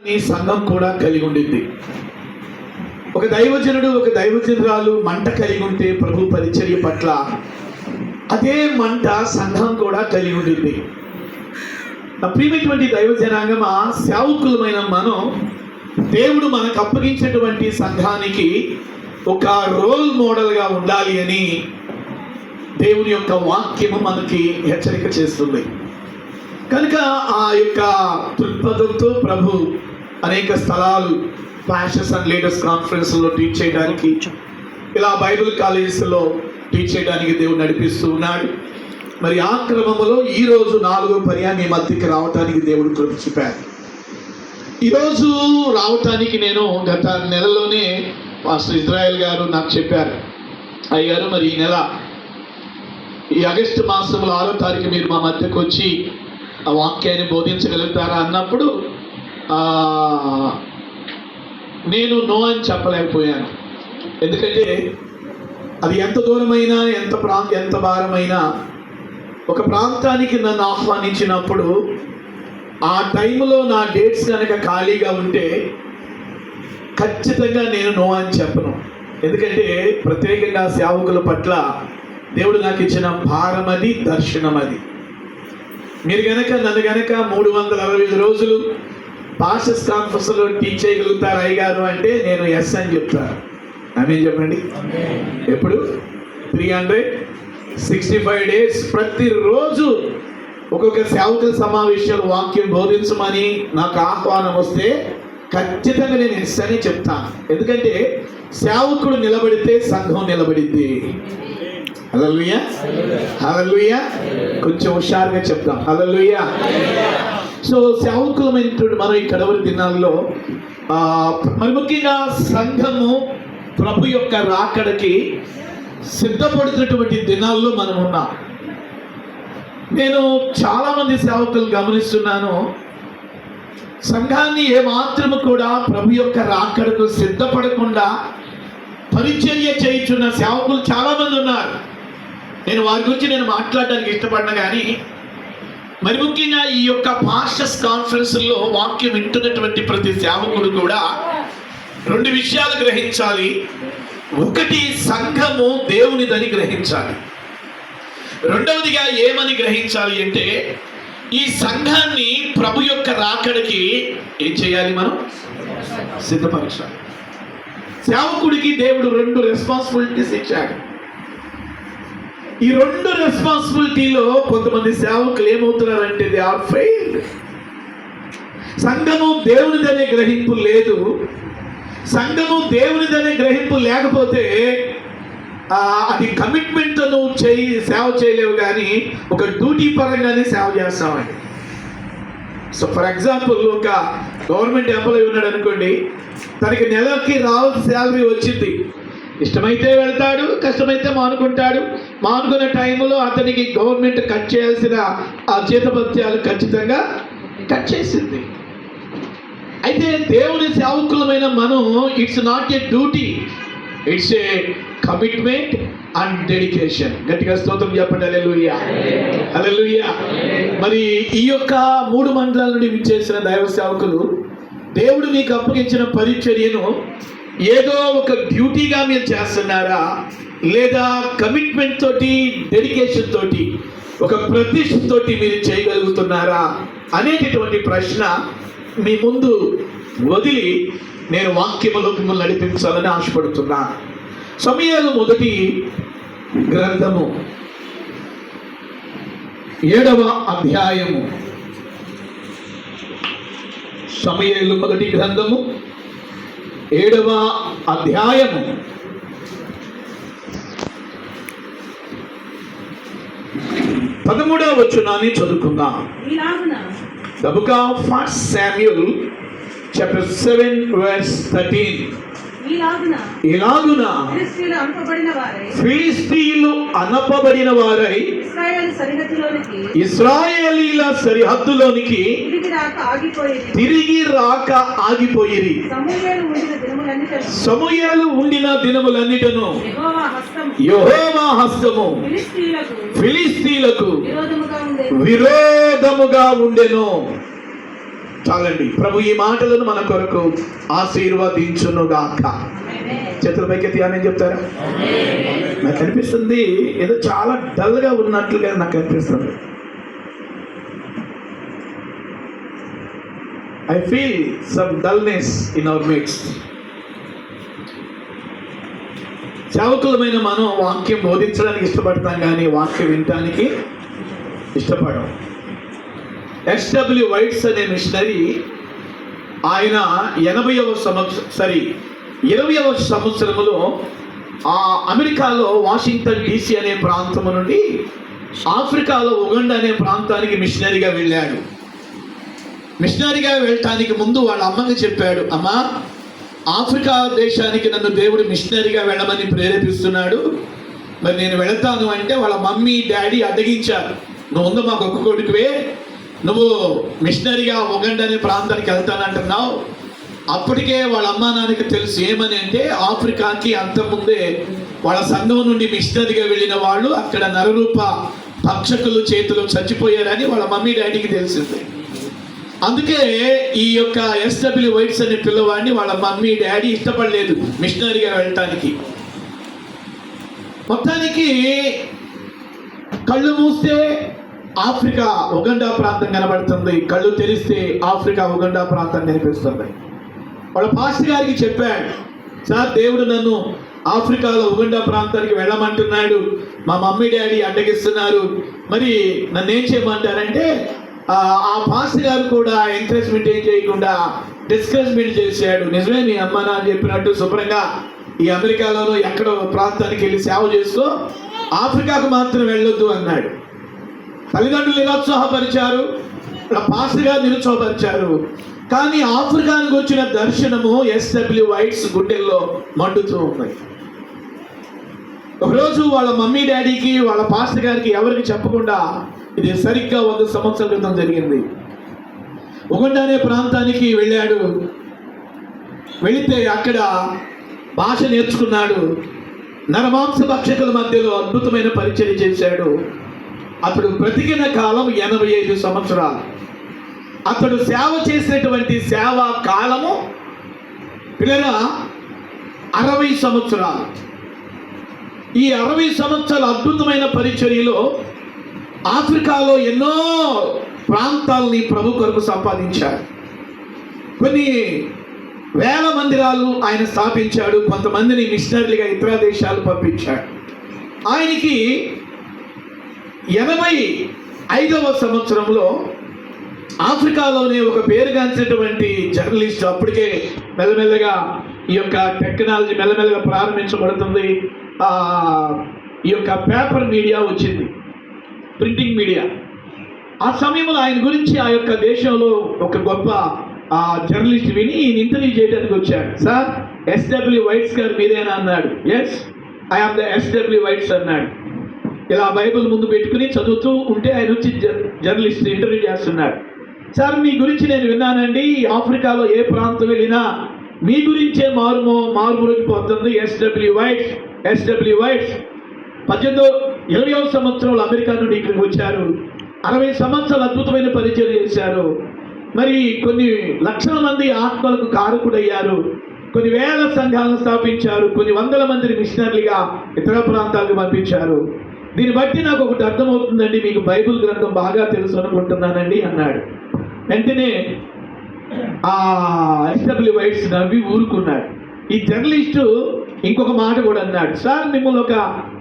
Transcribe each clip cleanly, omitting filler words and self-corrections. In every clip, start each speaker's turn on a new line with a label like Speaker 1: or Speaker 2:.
Speaker 1: సంఘం కూడా కలిగి ఉండింది. ఒక దైవజనుడు ఒక దైవజనురాలు మంట కలిగి ఉంటే ప్రభు పరిచర్య పట్ల అదే మంట సంఘం కూడా కలిగి ఉండింది. నా ప్రియమైనటువంటి దైవజనాంగమా, సేవకులమైన మనం దేవుడు మనకు అప్పగించినటువంటి సంఘానికి ఒక రోల్ మోడల్గా ఉండాలి అని దేవుని యొక్క వాక్యము మనకి హెచ్చరిక చేస్తుంది. కనుక ఆ యొక్క దృక్పథంతో ప్రభు అనేక స్థలాలు ప్యాషన్స్ అండ్ లీడర్స్ కాన్ఫరెన్స్లో టీచ్ చేయడానికి, ఇలా బైబిల్ కాలేజెస్లో టీచ్ చేయడానికి దేవుడు నడిపిస్తూ ఉన్నాడు. మరి ఆ క్రమంలో ఈరోజు 4వ పర్యాయం మీ మధ్యకి రావటానికి దేవుడు కృప చూపారు. ఈరోజు రావటానికి నేను గత నెలలోనే పాస్టర్ ఇజ్రాయెల్ గారు నాకు చెప్పారు, అయ్యారు మరి ఈ నెల ఈ ఆగస్టు మాసంలో 6వ తారీఖు మీరు మా మధ్యకు వచ్చి ఆ వాక్యాన్ని బోధించగలుగుతారా అన్నప్పుడు నేను నో అని చెప్పలేకపోయాను. ఎందుకంటే అది ఎంత దూరమైనా ఎంత భారమైనా ఒక ప్రాంతానికి నన్ను ఆహ్వానించినప్పుడు ఆ టైంలో నా డేట్స్ కనుక ఖాళీగా ఉంటే ఖచ్చితంగా నేను నో అని చెప్పను. ఎందుకంటే ప్రత్యేకంగా సేవకుల పట్ల దేవుడు నాకు ఇచ్చిన భారం అది, దర్శనం అది. మీరు నన్ను గనక 365 రోజులు పాస్టర్స్ కాన్ఫరెన్స్లో టీచ్ చేయగలుగుతారు అయ్యగారు అంటే నేను ఎస్ అని చెప్తాను. ఆమేన్ చెప్పండి. ఎప్పుడు 365 డేస్ ప్రతిరోజు ఒక్కొక్క సేవకుల సమావేశాలు వాక్యం బోధించమని నాకు ఆహ్వానం వస్తే ఖచ్చితంగా నేను ఎస్ అని చెప్తాను. ఎందుకంటే సేవకుడు నిలబడితే సంఘం నిలబడింది. హల్లెలూయా, హల్లెలూయా. కొంచెం హుషారుగా చెప్తాం హల్లెలూయా. సో సేవకులమైనటువంటి మనం ఈ కడవరి దినాల్లో మరి ముఖ్యంగా సంఘము ప్రభు యొక్క రాకడకి సిద్ధపడుతున్నటువంటి దినాల్లో మనం ఉన్నాం. నేను చాలామంది సేవకులు గమనిస్తున్నాను, సంఘాన్ని ఏమాత్రము కూడా ప్రభు యొక్క రాకడకు సిద్ధపడకుండా పరిచర్య చేయించున్న సేవకులు చాలామంది ఉన్నారు. నేను వారి గురించి మాట్లాడడానికి ఇష్టపడినా కానీ మరి ముఖ్యంగా ఈ యొక్క పాస్టర్స్ కాన్ఫరెన్స్లో వాక్యం వింటున్నటువంటి ప్రతి సేవకుడు కూడా 2 విషయాలు గ్రహించాలి. ఒకటి, సంఘము దేవునిదని గ్రహించాలి. రెండవదిగా ఏమని గ్రహించాలి అంటే ఈ సంఘాన్ని ప్రభు యొక్క రాకడికి ఏం చేయాలి, మనం సిద్ధపరచాలి. సేవకుడికి దేవుడు 2 రెస్పాన్సిబిలిటీస్ ఇచ్చాడు. ఈ 2 రెస్పాన్సిబిలిటీలో కొంతమంది సేవకులు ఏమవుతున్నారంటే దే ఆర్ ఫెయిల్డ్. సంఘము దేవునిదనే గ్రహింపు లేదు. సంఘము దేవునిదనే గ్రహింపు లేకపోతే అది కమిట్మెంట్తో నువ్వు సేవ చేయలేవు, కానీ ఒక డ్యూటీ పరంగానే సేవ చేస్తామని. సో ఫర్ ఎగ్జాంపుల్, ఒక గవర్నమెంట్ ఎంప్లాయీ ఉన్నాడు అనుకోండి, తనకి నెలకి రావాల్సిన శాలరీ వచ్చింది. ఇష్టమైతే వెళ్తాడు, కష్టమైతే మానుకుంటాడు. మానుకున్న టైంలో అతనికి గవర్నమెంట్ కట్ చేయాల్సిన ఆ జీతభత్యాలు ఖచ్చితంగా కట్ చేసింది. అయితే దేవుని సేవకులమైన మనం it's not a duty, it's a commitment and dedication. గట్టిగా స్తోత్రం చెప్పండి. హల్లెలూయా, హల్లెలూయా. మరి ఈ యొక్క 3 మండలాల నుండి విచ్చేసిన దైవ సేవకులు దేవుడు మీకు అప్పగించిన పరిచర్యను ఏదో ఒక డ్యూటీగా మీరు చేస్తున్నారా, లేదా కమిట్మెంట్ తోటి, డెడికేషన్ తోటి, ఒక ప్రతిష్టతోటి మీరు చేయగలుగుతున్నారా అనేటటువంటి ప్రశ్న మీ ముందు వదిలి నేను వాక్యములోకి మిమ్మల్ని నడిపించాలని ఆశపడుతున్నా. సమూయేలు మొదటి గ్రంథము 7వ అధ్యాయము. సమూయేలు మొదటి గ్రంథము 7వ అధ్యాయము 13వ వచనాన్ని చదువుకుందాం. The book of 1 Samuel chapter 7 verse 13. ఇలాగున ఫిలిష్తీయులు అనపబడిన వారై ఇశ్రాయేలీల సరిహద్దులోనికి తిరిగి రాక ఆగిపోయిరి. సమూయేలు ఉండిన దినములన్నిటను యెహోవా హస్తము ఫిలిష్తీయులకు విరోధముగా ఉండెను. చాలండి. ప్రభు ఈ మాటలను మన కొరకు ఆశీర్వదించునుగాక. చేతుల పైకెత్తి ఆమేన్ చెప్తారా? నాకు అనిపిస్తుంది ఏదో చాలా డల్గా ఉన్నట్లుగా నాకు అనిపిస్తుంది. I feel some dullness in our midst. సేవకులమైన మనం వాక్యం బోధించడానికి ఇష్టపడతాం కానీ వాక్యం వినటానికి ఇష్టపడం. ఎస్డబ్ల్యూ వైట్స్ అనే మిషనరీ ఆయన 20వ సంవత్సరములో అమెరికాలో వాషింగ్టన్ DC అనే ప్రాంతం నుండి ఆఫ్రికాలో ఉగండా అనే ప్రాంతానికి మిషనరీగా వెళ్ళాడు. మిషనరీగా వెళ్ళటానికి ముందు వాళ్ళ అమ్మకి చెప్పాడు, అమ్మా, ఆఫ్రికా దేశానికి నన్ను దేవుడు మిషనరీగా వెళ్ళమని ప్రేరేపిస్తున్నాడు, మరి నేను వెళతాను అంటే వాళ్ళ మమ్మీ డాడీ అడ్డగించారు. నువ్వు ఉందో మాకు ఒక్క కొడుకువే, నువ్వు మిషనరీగా ఉగండా అనే ప్రాంతానికి వెళ్తానంటున్నావు. అప్పటికే వాళ్ళ అమ్మా నాన్నకి తెలుసు ఏమని అంటే ఆఫ్రికాకి అంతకుముందే వాళ్ళ సంఘం నుండి మిషనరీగా వెళ్ళిన వాళ్ళు అక్కడ నరరూప భక్షకులు చేతులు చచ్చిపోయారని వాళ్ళ మమ్మీ డాడీకి తెలిసింది. అందుకే ఈ యొక్క ఎస్డబ్ల్యూ వైట్స్ అనే పిల్లవాడిని వాళ్ళ మమ్మీ డాడీ ఇష్టపడలేదు మిషనరీగా వెళ్ళటానికి. మొత్తానికి కళ్ళు మూస్తే ఆఫ్రికా ఉగండా ప్రాంతం కనబడుతుంది, కళ్ళు తెరిస్తే ఆఫ్రికా ఉగండా ప్రాంతం కనిపిస్తుంది. వాళ్ళ పాస్టర్ గారికి చెప్పాడు, సార్ దేవుడు నన్ను ఆఫ్రికాలో ఉగండా ప్రాంతానికి వెళ్ళమంటున్నాడు, మా మమ్మీ డాడీ అడ్డగిస్తున్నారు, మరి నన్ను ఏం చేయమంటారంటే ఆ పాస్టర్ గారు కూడా ఎంకరేజ్మెంట్ ఏం చేయకుండా డిస్కరేజ్మెంట్ చేశాడు. నిజమే నీ అమ్మ నాన్న చెప్పినట్టు శుభ్రంగా ఈ అమెరికాలోనూ ఎక్కడో ప్రాంతానికి వెళ్ళి సేవ చేసుకో, ఆఫ్రికాకు మాత్రం వెళ్ళొద్దు అన్నాడు. తల్లిదండ్రులు నిరుత్సాహపరిచారు, పాస్టర్ గారు నిరుత్సాహపరిచారు. కానీ ఆఫ్రికానికి వచ్చిన దర్శనము ఎస్డబ్ల్యూ వైట్స్ గుండెల్లో మండుతూ ఉన్నాయి. ఒకరోజు వాళ్ళ మమ్మీ డాడీకి వాళ్ళ పాస్టర్ గారికి ఎవరికి చెప్పకుండా, ఇది సరిగ్గా 100 సంవత్సరాల క్రితం జరిగింది, ఉగండా అనే ప్రాంతానికి వెళ్ళాడు. వెళితే అక్కడ భాష నేర్చుకున్నాడు, నరమాంస భక్షకుల మధ్యలో అద్భుతమైన పరిచయం చేశాడు. అతడు బ్రతికిన కాలం 85 సంవత్సరాలు. అతడు సేవ చేసినటువంటి సేవా కాలము పిల్లల 60 సంవత్సరాలు. ఈ 60 సంవత్సరాల అద్భుతమైన పరిచర్యలో ఆఫ్రికాలో ఎన్నో ప్రాంతాలని ప్రభు కొరకు సంపాదించాడు. కొన్ని వేల మందిరాలు ఆయన స్థాపించాడు, కొంతమందిని మిషనరీలుగా ఇతర దేశాలు పంపించాడు. ఆయనకి 85వ సంవత్సరంలో ఆఫ్రికాలోనే ఒక పేరుగాంచినటువంటి జర్నలిస్ట్, అప్పటికే మెల్లమెల్లగా ఈ యొక్క టెక్నాలజీ మెల్లమెల్లగా ప్రారంభించబడుతుంది, ఈ యొక్క పేపర్ మీడియా వచ్చింది, ప్రింటింగ్ మీడియా. ఆ సమయంలో ఆయన గురించి ఆ యొక్క దేశంలో ఒక గొప్ప జర్నలిస్ట్ విని ఈయన ఇంటర్వ్యూ చేయడానికి వచ్చాడు. సార్, ఎస్డబ్ల్యూ వైట్స్ గారు మీరేనా అన్నాడు. Yes, I am the SW Whites అన్నాడు. ఇలా బైబిల్ ముందు పెట్టుకుని చదువుతూ ఉంటే ఆయన వచ్చి జర్నలిస్ట్ ఇంటర్వ్యూ చేస్తున్నాడు. సార్, మీ గురించి నేను విన్నానండి, ఆఫ్రికాలో ఏ ప్రాంతం వెళ్ళినా మీ గురించే మారుమూగిపోతుంది. ఎస్డబ్ల్యూ వైట్స్ 20వ సంవత్సరంలో అమెరికా నుండి ఇక్కడికి వచ్చారు, 60 సంవత్సరాలు అద్భుతమైన పరిచయం చేశారు, మరి కొన్ని లక్షల మంది ఆత్మలకు కారకుడయ్యారు, కొన్ని వేల సంఘాలను స్థాపించారు, కొన్ని వందల మందిని మిషనరీలుగా ఇతర ప్రాంతాలకు పంపించారు. దీన్ని బట్టి నాకు ఒకటి అర్థమవుతుందండి, మీకు బైబిల్ గ్రంథం బాగా తెలుసు అనుకుంటున్నానండి అన్నాడు. వెంటనే ఎస్డబ్ల్యూ వైట్స్ నవ్వి ఊరుకున్నాడు. ఈ జర్నలిస్టు ఇంకొక మాట కూడా అన్నాడు, సార్ మిమ్మల్ని ఒక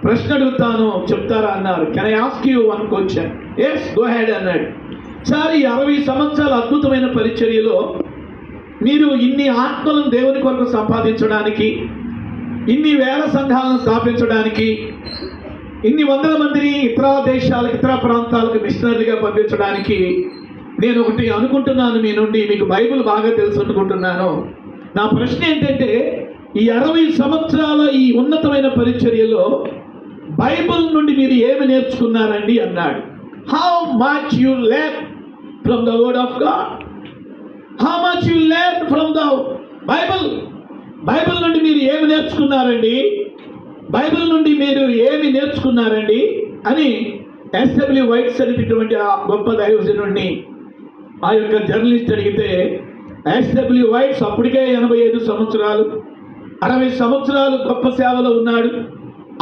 Speaker 1: ప్రశ్న అడుగుతాను చెప్తారా అన్నారు. Can I ask you one question? Yes, go ahead అన్నాడు. సార్, ఈ 60 సంవత్సరాల అద్భుతమైన పరిచర్యలో మీరు ఇన్ని ఆత్మలను దేవుని కొరకు సంపాదించడానికి, ఇన్ని వేల సంఘాలను స్థాపించడానికి, ఇన్ని వందల మందిని ఇతర దేశాలకు ఇతర ప్రాంతాలకు మిషనరీగా పంపించడానికి నేను ఒకటి అనుకుంటున్నాను మీ నుండి, మీకు బైబిల్ బాగా తెలుసు అనుకుంటున్నాను. నా ప్రశ్న ఏంటంటే, ఈ 60 సంవత్సరాల ఈ ఉన్నతమైన పరిచర్యలో బైబిల్ నుండి మీరు ఏమి నేర్చుకున్నారండి అన్నాడు. How much you learn from the word of God, how much you learn from the Bible నుండి మీరు ఏమి నేర్చుకున్నారండి, బైబిల్ నుండి మీరు ఏమి నేర్చుకున్నారండి అని ఎస్డబ్ల్యూ వైట్స్ అనేటటువంటి ఆ గొప్ప దైవజనుడిని ఆ యొక్క జర్నలిస్ట్ అడిగితే ఎస్డబ్ల్యూ వైట్స్ అప్పటికే 85 సంవత్సరాలు 60 సంవత్సరాలు గొప్ప సేవలో ఉన్నాడు.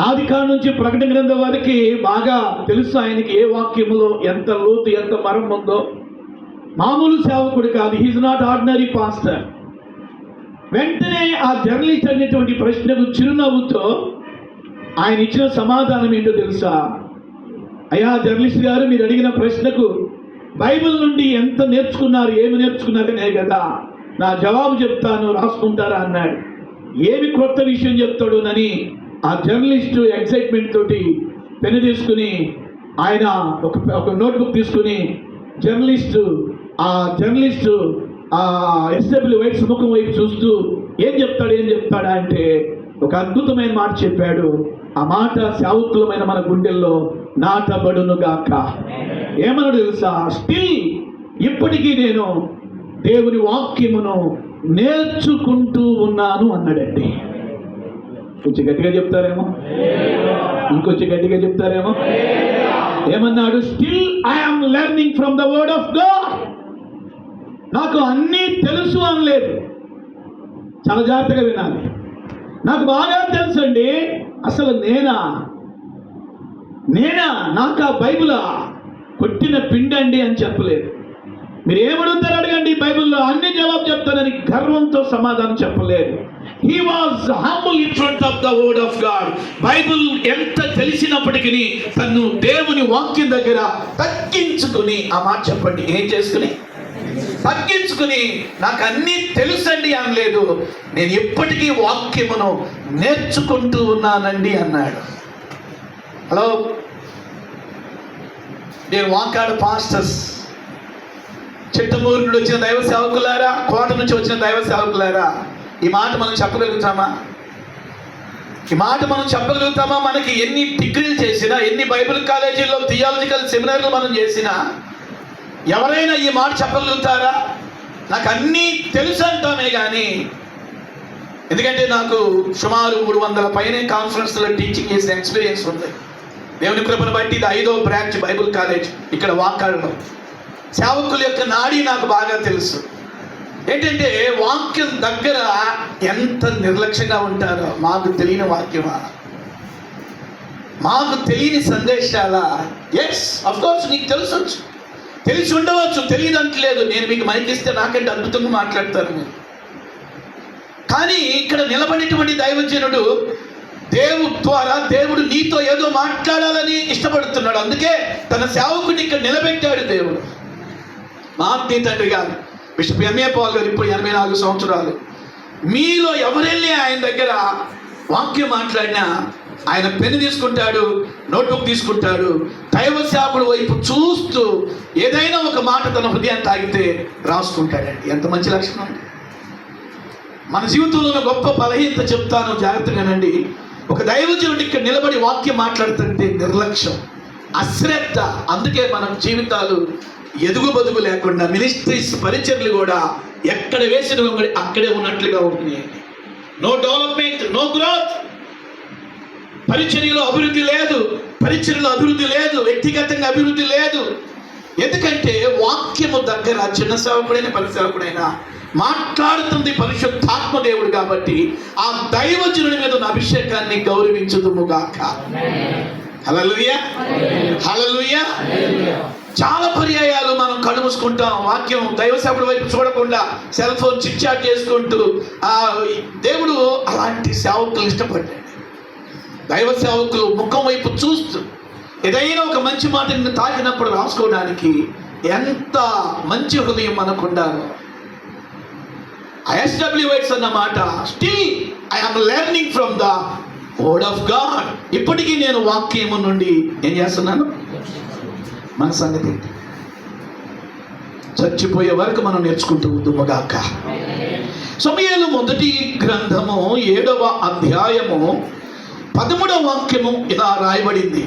Speaker 1: ఆది కాండం నుంచి ప్రకటన గ్రంథం వారికి బాగా తెలుసు ఆయనకి ఏ వాక్యములో ఎంత లోతు ఎంత మరం ఉందో. మామూలు సేవకుడు కాదు, హీజ్ నాట్ ఆర్డినరీ పాస్టర్. వెంటనే ఆ జర్నలిస్ట్ అనేటువంటి ప్రశ్నకు చిరునవ్వుతో ఆయన ఇచ్చిన సమాధానం ఏంటో తెలుసా? అయ్యా జర్నలిస్ట్ గారు, మీరు అడిగిన ప్రశ్నకు బైబిల్ నుండి ఎంత నేర్చుకున్నారు, ఏమి నేర్చుకున్నారనే కదా నా జవాబు చెప్తాను, రాసుకుంటారా అన్నాడు. ఏమి కొత్త విషయం చెప్తాడునని ఆ జర్నలిస్టు ఎక్సైట్మెంట్ తోటి పెన్ను తీసుకుని ఆయన ఒక నోట్బుక్ తీసుకుని జర్నలిస్టు ఎస్డబ్ల్యూ వైట్స్ ముఖం వైపు చూస్తూ ఏం చెప్తాడా అంటే ఒక అద్భుతమైన మాట చెప్పాడు. ఆ మాట శావుకులమైన మన గుండెల్లో నాటబడును గాక. ఏమన్నాడు తెలుసా? స్టిల్ ఇప్పటికీ నేను దేవుని వాక్యమును నేర్చుకుంటూ ఉన్నాను అన్నాడండి. కొంచెం గట్టిగా చెప్తారేమో, ఇంకొంచెం గట్టిగా చెప్తారేమో. ఏమన్నాడు? Still I'm learning from the word of God. నాకు అన్నీ తెలుసు అనలేదు. చాలా జాగ్రత్తగా వినాలి. నాకు బాగా తెలుసు అండి, అసలు నేనా నాకు ఆ బైబిలా కొట్టిన పిండండి అని చెప్పలేదు. మీరు ఏమడుగుతారు అడగండి, బైబిల్లో అన్ని జవాబు చెప్తానని గర్వంతో సమాధానం చెప్పలేదు. He was humble in front of the word of God. Bible ఎంత తెలిసినప్పటికీ తను దేవుని వాక్యం దగ్గర తగ్గించుకుని, ఆ మాట చెప్పండి, ఏం చేసుకుని తగ్గించుకుని, నాకు అన్నీ తెలుసండి అనలేదు, నేను ఎప్పటికీ వాక్యమును నేర్చుకుంటూ ఉన్నానండి అన్నాడు. హలో, నేను వాకాడు పాస్టర్స్, చిట్టమూరు నుండి వచ్చిన దైవ సేవకులారా, కోట నుంచి వచ్చిన దైవ సేవకులారా, ఈ మాట మనం చెప్పగలుగుతామా? మనకి ఎన్ని డిగ్రీలు చేసినా, ఎన్ని బైబిల్ కాలేజీల్లో థియాలజికల్ సెమినార్లు మనం చేసినా ఎవరైనా ఈ మాట చెప్పగలుగుతారా? నాకు అన్నీ తెలుసు అంటామే కానీ, ఎందుకంటే నాకు సుమారు 300 పైనే కాన్ఫరెన్స్లో టీచింగ్ చేసిన ఎక్స్పీరియన్స్ ఉంది. దేవుని కృపను బట్టి ఇది 5వ బ్రాంచ్ బైబిల్ కాలేజ్ ఇక్కడ వాకాడులో. సేవకుల యొక్క నాడి నాకు బాగా తెలుసు. ఏంటంటే వాక్యం దగ్గర ఎంత నిర్లక్ష్యంగా ఉంటారో. మాకు తెలియని వాక్యమా, మాకు తెలియని సందేశాల. ఎస్, అఫ్ కోర్స్ నీకు తెలిసి ఉండవచ్చు, తెలియదు అంటలేదు. నేను మీకు మైక్ ఇస్తే నాకంటే అద్భుతంగా మాట్లాడతారు మీరు. కానీ ఇక్కడ నిలబడినటువంటి దైవజనుడు దేవుడి ద్వారా దేవుడు నీతో ఏదో మాట్లాడాలని ఇష్టపడుతున్నాడు. అందుకే తన సేవకుడిని ఇక్కడ నిలబెట్టాడు దేవుడు. మా ఆత్మీయ తండ్రి గారు బిషప్ ఎంఏ పాల్ గారు ఇప్పుడు 84 సంవత్సరాలు. మీలో ఎవరెళ్ళి ఆయన దగ్గర వాక్యం మాట్లాడినా ఆయన పెన్ను తీసుకుంటాడు, నోట్బుక్ తీసుకుంటాడు, దైవ సేవకుడు వైపు చూస్తూ ఏదైనా ఒక మాట తన హృదయాన్ని తాగితే రాసుకుంటాడండి. ఎంత మంచి లక్షణం అండి. మన జీవితంలో ఉన్న గొప్ప బలహీనత చెప్తాను, జాగ్రత్తగానండి. ఒక దైవజనుడు ఇక్కడ నిలబడి వాక్యం మాట్లాడుతుంటే నిర్లక్ష్యం, అశ్రద్ధ. అందుకే మన జీవితాలు ఎదుగు బదుగు లేకుండా, మినిస్ట్రీస్ పరిచర్లు కూడా ఎక్కడ వేసిన అక్కడే ఉన్నట్లుగా ఉంటున్నాయండి. No development, no growth. పరిచర్యలో అభివృద్ధి లేదు, వ్యక్తిగతంగా అభివృద్ధి లేదు. ఎందుకంటే వాక్యము దగ్గర చిన్న సేవకుడైనా పెద్ద సేవకుడైనా మాట్లాడుతుంది పరిశుద్ధాత్మ దేవుడు కాబట్టి ఆ దైవజనుడి మీద ఉన్న అభిషేకాన్ని గౌరవించుదుముగాక. హల్లెలూయా, హల్లెలూయా. చాలా పర్యాయాలు మనం కళ్ళు మూసుకుంటాం, వాక్యం దైవ సేవకుడి వైపు చూడకుండా సెల్ ఫోన్ చిట్ చాట్ చేసుకుంటూ. దేవుడు అలాంటి సేవకులు ఇష్టపడ్డాడు. దైవ సేవకులు ముఖం వైపు చూస్తూ ఏదైనా ఒక మంచి మాటని తాకినప్పుడు రాసుకోవడానికి ఎంత మంచి హృదయం మనకు ఉండాలో. ఎస్డబ్ల్యూ వైట్స్ అన్న మాట, still I'm learning from the word of God. ఇప్పటికీ నేను వాక్యము నుండి ఏం చేస్తున్నాను? మన సంగతి చచ్చిపోయే వరకు మనం నేర్చుకుంటూ ఉందుముగాక. సమూయేలు మొదటి గ్రంథము 7వ అధ్యాయము 13వ వాక్యము ఇలా రాయబడింది.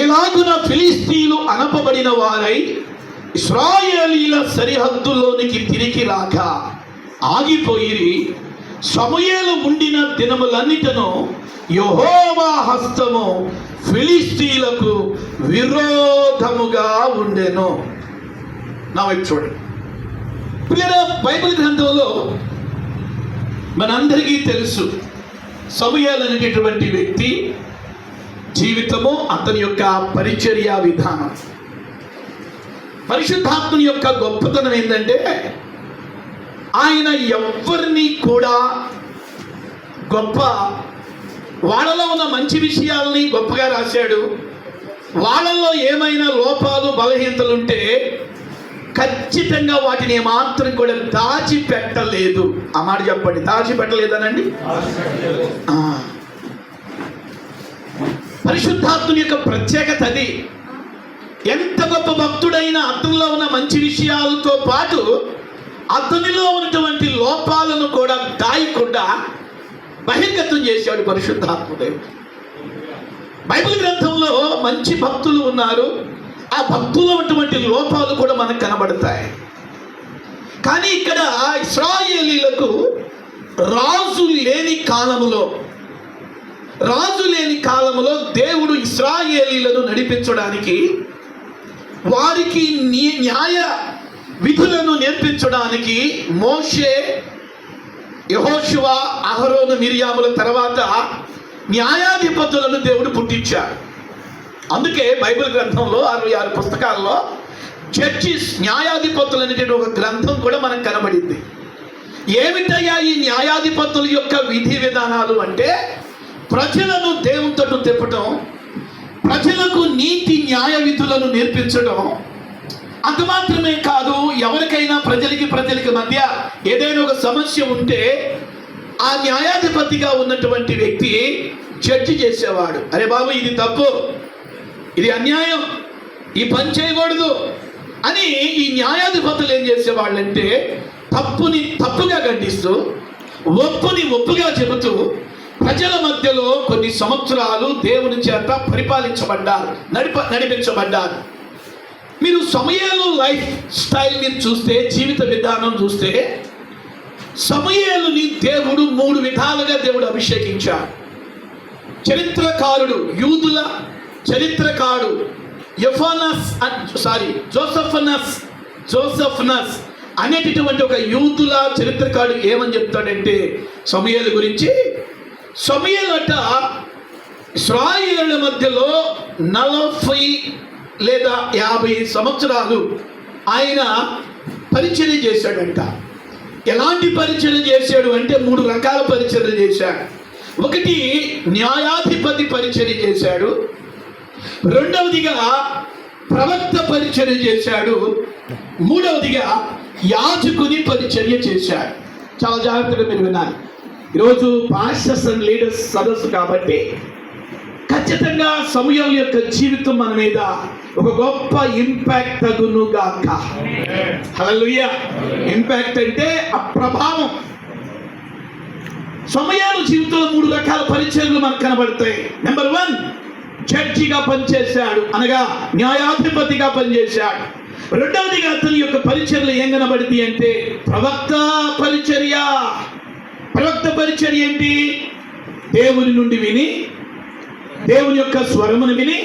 Speaker 1: ఎలాగున ఫిలిస్తీయులు అనపబడిన వారై ఇశ్రాయేలీల సరిహద్దులోనికి తిరిగి రాక ఆగిపోయిరి. సమూయేలు ఉండిన దినములన్నిటను యెహోవా హస్తము ఫిలిస్తీయులకు విరోధముగా ఉండెను. నా వైపు చూడండి. పిల్లల బైబిల్ గ్రంథంలో మనందరికీ తెలుసు సమూయేలు అనేటటువంటి వ్యక్తి జీవితము, అతని యొక్క పరిచర్య విధానం. పరిశుద్ధాత్మని యొక్క గొప్పతనం ఏంటంటే ఆయన ఎవరిని కూడా గొప్ప వాళ్ళలో ఉన్న మంచి విషయాలని గొప్పగా రాశాడు. వాళ్ళల్లో ఏమైనా లోపాలు బలహీనతలు ఉంటే ఖచ్చితంగా వాటిని ఏమాత్రం కూడా దాచిపెట్టలేదు. ఆ మాట చెప్పండి, దాచిపెట్టలేదనండి. పరిశుద్ధాత్ముని యొక్క ప్రత్యేకత అది. ఎంత గొప్ప భక్తుడైనా అతనిలో ఉన్న మంచి విషయాలతో పాటు అతనిలో ఉన్నటువంటి లోపాలను కూడా దాయకుండా బహిర్గతం చేశాడు పరిశుద్ధాత్ముడేవుడు. బైబిల్ గ్రంథంలో మంచి భక్తులు ఉన్నారు, ఆ భక్తుల్లో ఉన్నటువంటి లోపాలు కూడా మనకు కనబడతాయి. కానీ ఇక్కడ ఇశ్రాయేలీలకు రాజు లేని కాలములో దేవుడు ఇశ్రాయేలీలను నడిపించడానికి, వారికి న్యాయ విధులను నేర్పించడానికి మోషే, యెహోషువ, అహరోను, మిరియాముల తర్వాత న్యాయాధిపతులను దేవుడు పుట్టించాడు. అందుకే బైబిల్ గ్రంథంలో 66 పుస్తకాల్లో జడ్జిస్, న్యాయాధిపతులు అనేటువంటి ఒక గ్రంథం కూడా మనకు కనబడింది. ఏమిటయ్యా ఈ న్యాయాధిపతుల యొక్క విధి విధానాలు అంటే ప్రజలను దేవుని తట్టు తిప్పటం, ప్రజలకు నీతి న్యాయ విధులను నేర్పించడం. అంత మాత్రమే కాదు, ఎవరికైనా ప్రజలకి మధ్య ఏదైనా ఒక సమస్య ఉంటే ఆ న్యాయాధిపతిగా ఉన్నటువంటి వ్యక్తి జడ్జి చేసేవాడు. అరే బాబు, ఇది తప్పు, ఇది అన్యాయం, ఈ పని చేయకూడదు అని ఈ న్యాయాధిపతులు ఏం చేసేవాళ్ళంటే తప్పుని తప్పుగా ఖండిస్తూ, ఒప్పుని ఒప్పుగా చెబుతూ ప్రజల మధ్యలో కొన్ని సంవత్సరాలు దేవుని చేత పరిపాలించబడ్డారు, నడిపించబడ్డారు. మీరు సమూయేలు లైఫ్ స్టైల్ మీరు చూస్తే, జీవిత విధానం చూస్తే, సమూయేలుని దేవుడు 3 విధాలుగా దేవుడు అభిషేకించాడు. చరిత్రకారుడు, యూదుల చరిత్రకారుడు జోసఫనస్ అనేటటువంటి ఒక యూదుల చరిత్రకారుడు ఏమని చెప్తాడంటే సమూయేలు గురించి, సమూయేలు అట ఇశ్రాయేలు మధ్యలో 40 లేదా 50 సంవత్సరాలు ఆయన పరిచర్య చేశాడంట. ఎలాంటి పరిచర్య చేశాడు అంటే 3 రకాల పరిచర్య చేశాడు. ఒకటి న్యాయాధిపతి పరిచర్య చేశాడు, రెండవదిగా ప్రవక్త పరిచర్య చేశాడు, మూడవదిగా యాజకుని పరిచర్య చేశాడు. చాలా జాగ్రత్తగా మీరు వినాలి. ఈరోజు పాస్టర్స్ అండ్ లీడర్స్ సదస్సు కాబట్టి ఖచ్చితంగా సమూయేలు యొక్క జీవితం మన మీద ఒక గొప్ప ఇంపాక్ట్ తగునుగాక. హల్లెలూయా. ఇంపాక్ట్ అంటే ఆ ప్రభావం. సమూయేలు జీవితంలో 3 రకాల పరిచర్యలు మనకు కనబడతాయి. నెంబర్ 1, జడ్జిగా పనిచేశాడు, అనగా న్యాయాధిపతిగా పనిచేశాడు. రెండవదిగా అతని యొక్క పరిచర్యలు ఏం కనబడింది అంటే ప్రవక్త పరిచర్య. ప్రవక్త పరిచర్య ఏంటి? దేవుని నుండి విని, దేవుని యొక్క స్వరమును విని,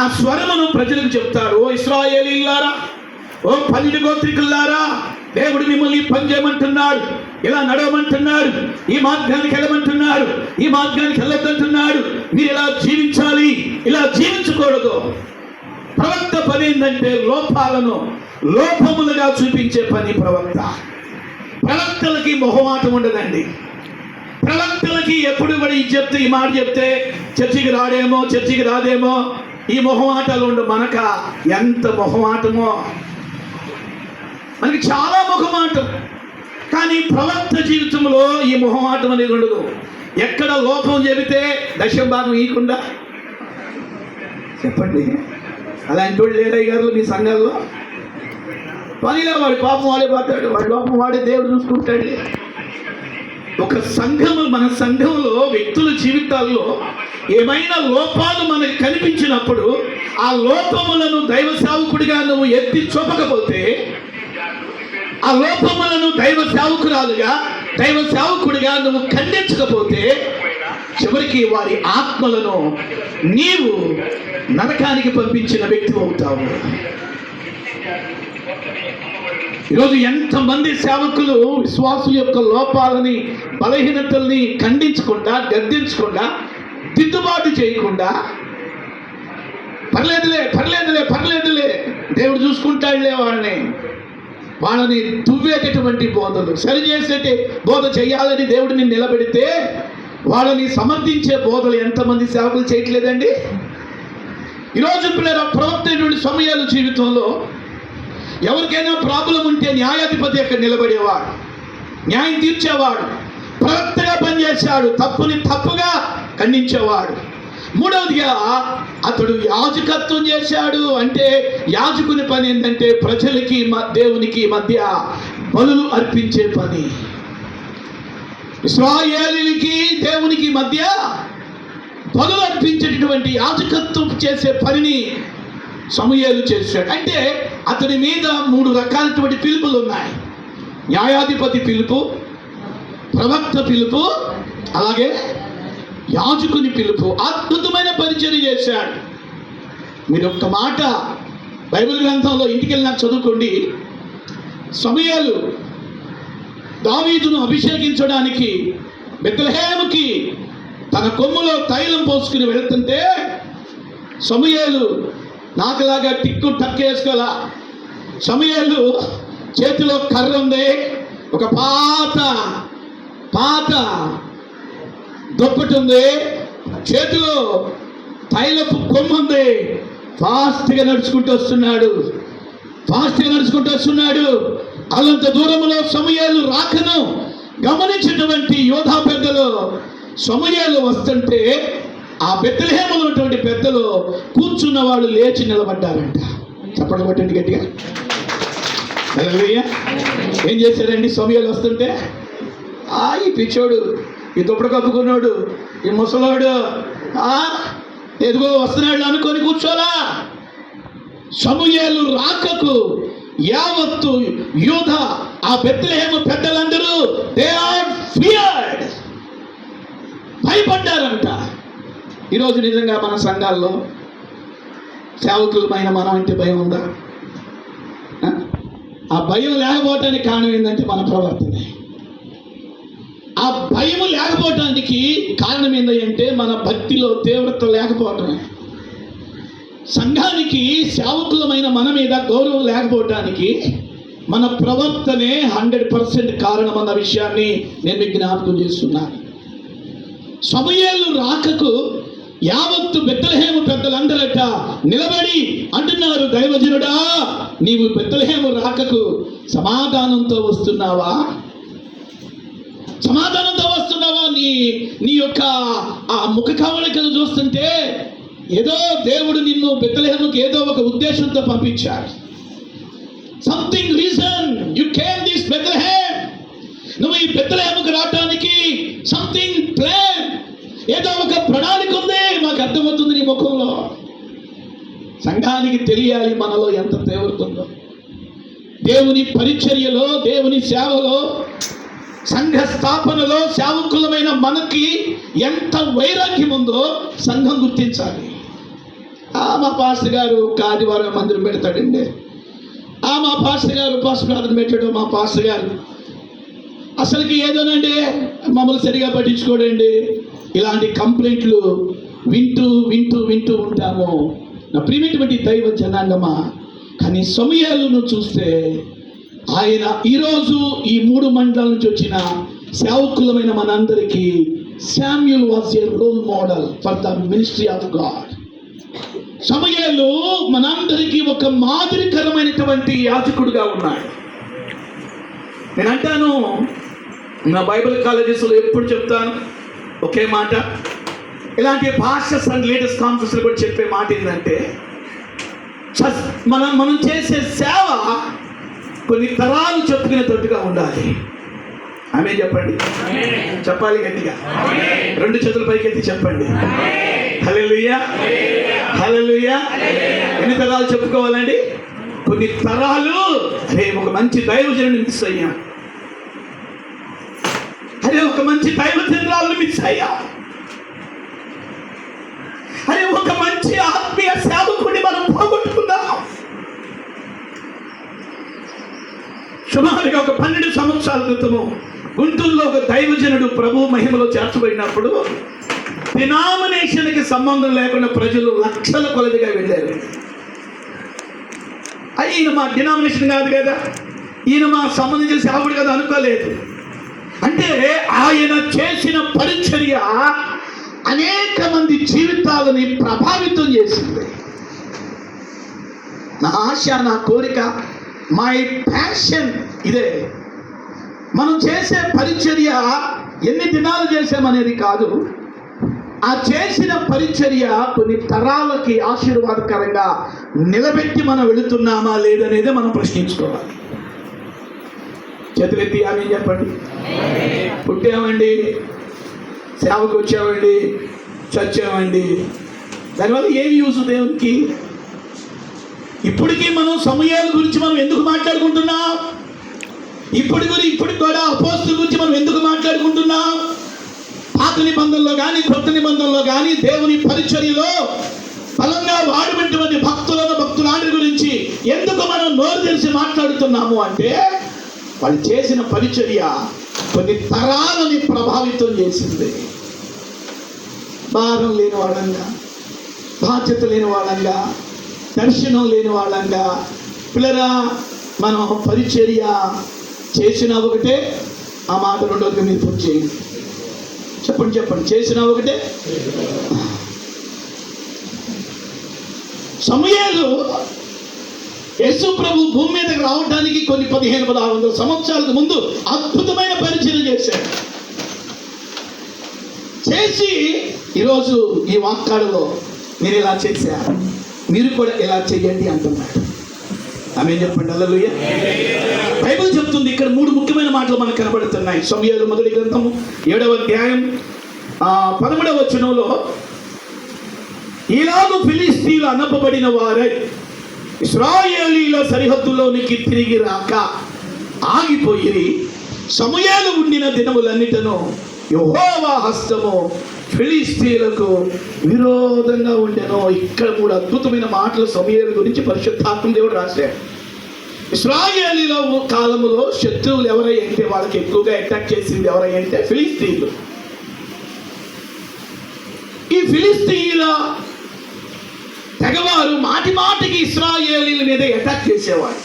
Speaker 1: ఆ స్వరమును ప్రజలకు చెప్తాడు. ఓ ఇశ్రాయేలీయులారా, ఓ 12 గోత్రికులారా, దేవుడు మిమ్మల్ని పని చేయమంటున్నాడు, ఇలా నడవమంటున్నాడు, ఈ మార్గానికి వెళ్ళమంటున్నాడు, ఈ మార్గానికి వెళ్ళొద్దంటున్నాడు, మీరు ఇలా జీవించాలి, ఇలా జీవించకూడదు. ప్రవక్త పని ఏంటంటే లోపాలను లోపములుగా చూపించే పని ప్రవక్త. ప్రవక్తలకి మొహమాటం ఉండదండి. ప్రవక్తలకి ఎప్పుడు కూడా ఇది చెప్తే, ఈ మాట చెప్తే చర్చికి రాడేమో, చర్చికి రాదేమో, ఈ మొహమాటాలు ఉండు. మనక ఎంత మొహమాటమో, మనకి చాలా మొహమాటం. కానీ ప్రవక్త జీవితంలో ఈ మొహమాటం అనేది ఉండదు. ఎక్కడ లోపం చెబితే దశభాగం ఇవ్వకుండా చెప్పండి. అలాంటి వాళ్ళు లేరయ్య గారు మీ సంఘాల్లో? పనిలో వాడి పాపం వాడే పోతాడు, వాడి లోపం వాడే దేవుడు చూసుకుంటాడు. ఒక సంఘము, మన సంఘంలో వ్యక్తుల జీవితాల్లో ఏమైనా లోపాలు మనకు కనిపించినప్పుడు ఆ లోపములను దైవ సేవకుడిగా నువ్వు ఎత్తి చూపకపోతే, ఆ లోపములను దైవ సేవకుడిగా నువ్వు ఖండించకపోతే, చివరికి వారి ఆత్మలను నీవు నరకానికి పంపించిన వ్యక్తి అవుతావు. ఈరోజు ఎంతమంది సేవకులు విశ్వాసుల యొక్క లోపాలని, బలహీనతల్ని ఖండించకుండా, గద్దించకుండా, దిద్దుబాటు చేయకుండా, పర్లేదులే దేవుడు చూసుకుంటాడులే వాళ్ళని దువ్వేటటువంటి బోధలు, సరిచేసేటి బోధ చేయాలని దేవుడిని నిలబెడితే వాళ్ళని సమర్థించే బోధలు ఎంతమంది సేవకులు చేయట్లేదండి? ఈరోజు పిల్లల ప్రవక్త సమయాల జీవితంలో ఎవరికైనా ప్రాబ్లం ఉంటే న్యాయాధిపతి అక్కడ నిలబడేవాడు, న్యాయం తీర్చేవాడు, ప్రవక్తగా పనిచేశాడు, తప్పుని తప్పుగా ఖండించేవాడు. మూడవదిగా అతడు యాజకత్వం చేశాడు. అంటే యాజకుని పని ఏంటంటే ప్రజలకి దేవునికి మధ్య బలులు అర్పించే పని. ఇశ్రాయేలీయులకి దేవునికి మధ్య బలులు అర్పించేటటువంటి యాజకత్వం చేసే పనిని సమూయేలు చేశాడు. అంటే అతని మీద 3 రకాలటువంటి పిలుపులు ఉన్నాయి: న్యాయాధిపతి పిలుపు, ప్రవక్త పిలుపు, అలాగే యాజకుని పిలుపు. అద్భుతమైన పరిచర్య చేశాడు. మీరు ఒక్క మాట బైబిల్ గ్రంథంలో ఇంటికి వెళ్ళినా చదువుకోండి. సమూయేలు దావీదును అభిషేకించడానికి బెత్లెహేముకి తన కొమ్ములో తైలం పోసుకుని వెళ్తుంటే సమూయేలు నాకులాగా టిక్కు టక్కేసుకోలా. సమూయేలు చేతిలో కర్ర ఉంది, ఒక పాత దుప్పటి ఉంది, చేతిలో తైలపు కొమ్ము ఉంది. ఫాస్ట్గా నడుచుకుంటూ వస్తున్నాడు. అల్లంత దూరంలో సమూయేలు రాకను గమనించినటువంటి యోధా పెద్దలు సమూయేలు వస్తుంటే ఆ బెత్లెహేములో ఉన్నటువంటి పెద్దలు కూర్చున్న వాళ్ళు లేచి నిలబడ్డారంట. చప్పట్లు కొట్టండి గట్టిగా. హల్లెలూయా. ఏం చేశారండి? సమూయేలు వస్తుంటే ఈ పిచ్చోడు, ఈ దుప్పటి కప్పుకున్నాడు, ఈ ముసలోడు ఎదుగో వస్తున్నాడు అనుకొని కూర్చోలా. సమూయేలు రాకకు యావత్తు యూద, ఆ బెత్లెహేము పెద్దలందరూ దే ఆర్ ఫియర్డ్, భయపడ్డారంట. ఈరోజు నిజంగా మన సంఘాల్లో సేవకులమైన మనం అంటే భయం ఉందా? ఆ భయం లేకపోవటానికి కారణం ఏంటంటే మన ప్రవర్తనే. ఆ భయం లేకపోవటానికి కారణం ఏంటంటే మన భక్తిలో తీవ్రత లేకపోవటమే. సంఘానికి సేవకులమైన మన మీద గౌరవం లేకపోవటానికి మన ప్రవర్తనే 100% కారణం అన్న విషయాన్ని నేను మీకు జ్ఞాపకం చేస్తున్నాను. సమూయేలు రాకకు యావత్తు బెత్లెహేము పెద్దలందరట నిలబడి అంటున్నారు, దైవజనుడా, నీవు బెత్లెహేము రాకకు సమాధానంతో వస్తున్నావా? నీ యొక్క ఆ ముఖ కవళికలు చూస్తుంటే ఏదో దేవుడు నిన్ను బెత్లెహేముకి ఏదో ఒక ఉద్దేశంతో పంపించాడు. Something reason you came this Bethlehem. నువ్వు ఈ బెత్లెహేముకి రావడానికి సంథింగ్ ప్లాన్, ఏదో ఒక ప్రణాళిక ఉంది, మాకు అర్థమవుతుంది నీ ముఖంలో. సంఘానికి తెలియాలి మనలో ఎంత తీవ్రత ఉందో. దేవుని పరిచర్యలో, దేవుని సేవలో, సంఘ స్థాపనలో సేవకులమైన మనకి ఎంత వైరాగ్యం ఉందో సంఘం గుర్తించాలి. మా పాస్టర్ గారు ఆదివారం మందిరం పెడతాడండి, మా పాస్టర్ గారు ఉపాస ప్రార్థన పెట్టాడు, మా పాస్టర్ గారు అసలుకి ఏదోనండి మమ్మల్ని సరిగా పట్టించుకోడండి, ఇలాంటి కంప్లైంట్లు వింటూ ఉంటాము. నా ప్రియమైనటువంటి దైవ జనాంగమా, కానీ సమూయేలును చూస్తే ఆయన ఈరోజు ఈ 3 మండలాల నుంచి వచ్చిన సేవకులమైన మనందరికీ Samuel was a role model for the ministry of God. సమూయేలు మనందరికీ ఒక మాదిరికరమైనటువంటి యాజకుడుగా ఉన్నాడు. నేను అంటాను, నా బైబిల్ కాలేజెస్లో ఎప్పుడు చెప్తాను ఒకే మాట, ఇలాంటి పాస్టర్స్ అండ్ లీడర్స్ కాన్ఫరెన్స్లో కూడా చెప్పే మాట ఏంటంటే, మనం చేసే సేవ కొన్ని తరాలు చెప్పుకునేటట్టుగా ఉండాలి. ఆమె చెప్పండి, చెప్పాలి గట్టిగా, 2 చేతుల పైకెత్తి చెప్పండి. హల్లెలూయా, హల్లెలూయా. ఎన్ని తరాలు చెప్పుకోవాలండి? కొన్ని తరాలు. అరే ఒక మంచి దైవజనుడిని మిస్ అయ్యాం, అరే ఒక మంచి దైవజనురాలను మిస్ అయ్యాం, అరే ఒక మంచి ఆత్మీయ సేవకుడిని మనం పోగొట్టుకున్నాం. సుమారుగా ఒక 12 సంవత్సరాల క్రితము గుంటూరులో ఒక దైవజనుడు ప్రభు మహిమలో చేర్చబడినప్పుడు డినామినేషన్కి సంబంధం లేకుండా ప్రజలు లక్షల కొలదిగా వెళ్ళారు. ఈయన మా డినామినేషన్ కాదు కదా, ఈయన మా సంబంధించిన సేవకుడు కదా అనుకోలేదు. అంటే ఆయన చేసిన పరిచర్య అనేక మంది జీవితాలని ప్రభావితం చేసింది. నా ఆశ, నా కోరిక, మై ప్యాషన్ ఇదే. మనం చేసే పరిచర్య ఎన్ని దినాలు చేసామనేది కాదు, ఆ చేసిన పరిచర్య కొన్ని తరాలకి ఆశీర్వాదకరంగా నిలబెట్టి మనం వెళుతున్నామా లేదనేది మనం ప్రశ్నించుకోవాలి. చేతులెత్తి ఆమె చెప్పండి. పుట్టామండి, సేవకు వచ్చామండి, చచ్చామండి, దానివల్ల ఏమి యూజ్ దేవునికి? ఇప్పటికీ మనం సమయాల గురించి మనం ఎందుకు మాట్లాడుకుంటున్నాం? ఇప్పటికి కూడా అపోస్తుల గురించి మనం ఎందుకు మాట్లాడుకుంటున్నాం? పాత నిబంధనలో కానీ కొత్త నిబంధనలో కానీ దేవుని పరిచర్యలో బలంగా వాడినటువంటి భక్తురాండ్రి గురించి ఎందుకు మనం నోరు తెరిచి మాట్లాడుతున్నాము అంటే, వాళ్ళు చేసిన పరిచర్య కొన్ని తరాలని ప్రభావితం చేసింది. భారం లేని వాళ్ళంగా, బాధ్యత లేని వాళ్ళంగా, దర్శనం లేని వాళ్ళంగా. పిల్లరా, మనం పరిచర్య చేసిన ఒకటే, ఆ మాట రెండోది మీరు పూర్తి చేయండి. చెప్పండి. చేసిన ఒకటే. సమూయేలు యేసు ప్రభు భూమి మీదకి రావడానికి కొన్ని 1500-1600 సంవత్సరాలకు ముందు అద్భుతమైన పరిచయం చేశాడు. చేసి ఈరోజు ఈ వాక్కాడలో మీరు ఇలా చేశారు, మీరు కూడా ఇలా చెయ్యండి అంటున్నాడు. ఆమేన్ చెప్పండి. హల్లెలూయా. బైబిల్ చెప్తుంది ఇక్కడ 3 ముఖ్యమైన మాటలు మనకు కనబడుతున్నాయి. సమూయేలు మొదటి గ్రంథము 7వ అధ్యాయం 13వ వచనంలో, ఈలాగు ఫిలిష్తీయులు అనపబడిన వారై ఇశ్రాయేలీల సరిహద్దులోనికి తిరిగి రాక ఆగిపోయి, సమూయేలు ఉండిన దినములన్నిటను యెహోవా హస్తము ఫిలిష్తీయులకు విరోధంగా ఉండెను. ఇక్కడ 3 అద్భుతమైన మాటలు సమూయేలు గురించి పరిశుద్ధాత్మ దేవుడు రాశాడు. ఇశ్రాయేలీల కాలములో శత్రువులు ఎవరైతే వాళ్ళకి ఎక్కువగా అటాక్ చేసింది ఎవరైతే ఫిలిష్తీయులు. ఈ ఫిలిష్తీయుల తెగవారు మాటికి ఇశ్రాయేలీల మీద అటాక్ చేసేవారు.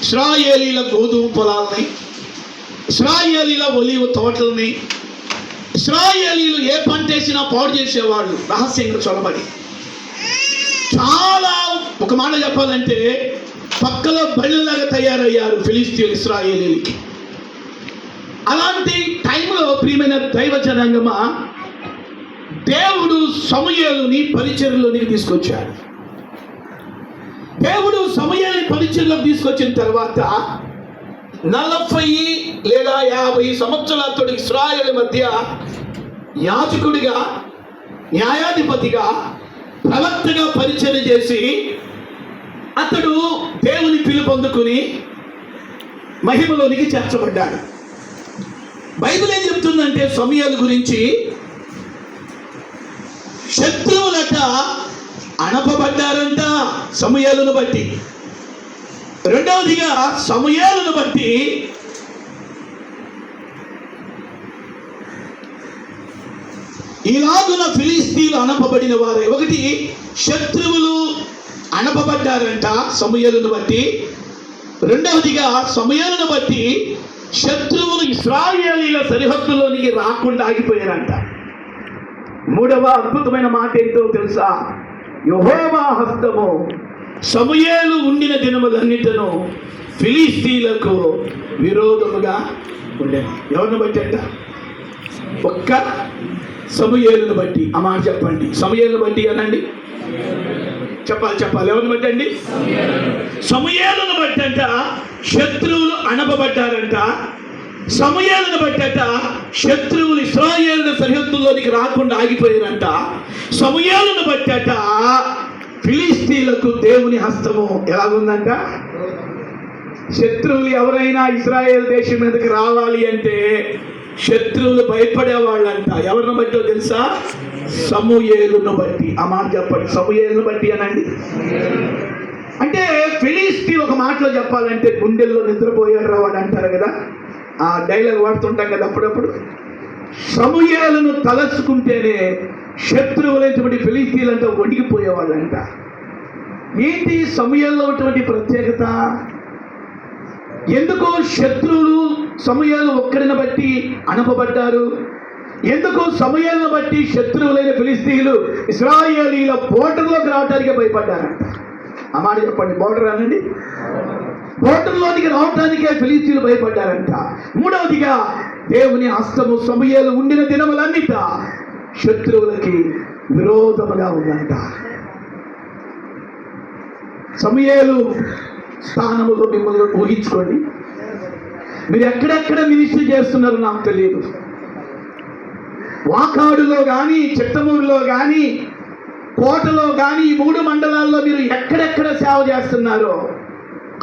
Speaker 1: ఇశ్రాయేలీల గోధుమ పొలాలని, ఇశ్రాయేలీల ఒలీవ తోటలని, ఇశ్రాయేలీలు ఏ పంట వేసినా పాడు చేసేవాళ్ళు రహస్యంగా చొరబడి. చాలా, ఒక మాట చెప్పాలంటే, పక్కలో బళ్ళలాగా తయారయ్యారు ఫిలిష్తీయులు ఇశ్రాయేలీలకి. అలాంటి టైంలో ప్రియమైన దైవ జనాంగమా, దేవుడు సమూయేలుని పరిచర్యలోనికి తీసుకొచ్చాడు. దేవుడు సమూయేలుని పరిచర్యలోకి తీసుకొచ్చిన తర్వాత 40 లేదా 50 సంవత్సరాలతో ఇశ్రాయేలు మధ్య యాజకుడిగా, న్యాయాధిపతిగా, ప్రవక్తగా పరిచర్య చేసి అతడు దేవుని పిలుపొందుకుని మహిమలోనికి చేర్చబడ్డాడు. బైబిల్ ఏం చెప్తుందంటే సమూయేలు గురించి, శత్రువులట అణపబడ్డారంట సమూయేలును బట్టి. రెండవదిగా సమూయేలును బట్టి ఇలాగున ఫిలిష్తీయులు అణపబడిన వారే. ఒకటి, శత్రువులు అణపబడ్డారంట సమూయేలును బట్టి. రెండవదిగా సమూయేలును బట్టి శత్రువులు ఇశ్రాయేలీల సరిహద్దులోనికి రాకుండా ఆగిపోయారంట. మూడవ అద్భుతమైన మాట ఏంటో తెలుసా? యెహోవా హస్తము సమూయేలు ఉండిన దినములన్నిటను ఫిలిష్తీయులకు విరోధముగా ఉండేది. ఎవరిని బట్టి అంట? ఒక్క సమూయేలును బట్టి. ఆ మాట చెప్పండి. సమూయేలును బట్టి అనండి. చెప్పాలి. ఎవరిని బట్టి అండి? సమూయేలును బట్టి అంట శత్రువులు అణపబడ్డారంట. సమూయేలును బట్టట శత్రువులు ఇశ్రాయేలు సరిహద్దుల్లోనికి రాకుండా ఆగిపోయారంట. సమూయేలును బట్టట ఫిలిష్తీయులకు దేవుని హస్తము ఎలాగుందంట? శత్రువులు ఎవరైనా ఇశ్రాయేల్ దేశం మీదకి రావాలి అంటే శత్రువులు భయపడేవాళ్ళంట. ఎవరిని బట్టో తెలుసా? సమూయేలును బట్టి. ఆ మాట చెప్పండి. సమూయేలును బట్టి అనండి. అంటే ఫిలిస్తీ ఒక మాటలో చెప్పాలంటే గుండెల్లో నిద్రపోయాడు రావాడు అంటారు కదా, ఆ డైలాగ్ వాడుతుంటాం కదా అప్పుడప్పుడు. సమూయేలును తలచుకుంటేనే శత్రువులైనటువంటి ఫిలిస్తీన్లంతా వణికిపోయేవాళ్ళంట. ఏంటి సమూయేలులో ఉన్నటువంటి ప్రత్యేకత? ఎందుకు శత్రువులు సమూయేలు ఒక్కడిని బట్టి అణపబడ్డారు? ఎందుకు సమూయేలును బట్టి శత్రువులైన ఫిలిస్తీన్లు ఇశ్రాయేలీల బోర్డర్లోకి రావడానికి భయపడ్డారంట? ఆ మాట చెప్పండి. బోర్డర్ అనండి. బోర్డర్లోనికి రావడానికే ఫిలిస్తీన్లు భయపడ్డారంట. మూడవదిగా దేవుని హస్తము సమూయేలు ఉండిన దినములన్నిట శత్రువులకి విరోధముగా ఉందంట. సమూయేలు స్థానములో మిమ్మల్ని ఊహించుకోండి. మీరు ఎక్కడెక్కడ మినిస్ట్రీ చేస్తున్నారో నాకు తెలియదు. వాకాడులో కానీ, చిత్తమూరులో కానీ, కోటలో కానీ, ఈ 3 మండలాల్లో మీరు ఎక్కడెక్కడ సేవ చేస్తున్నారో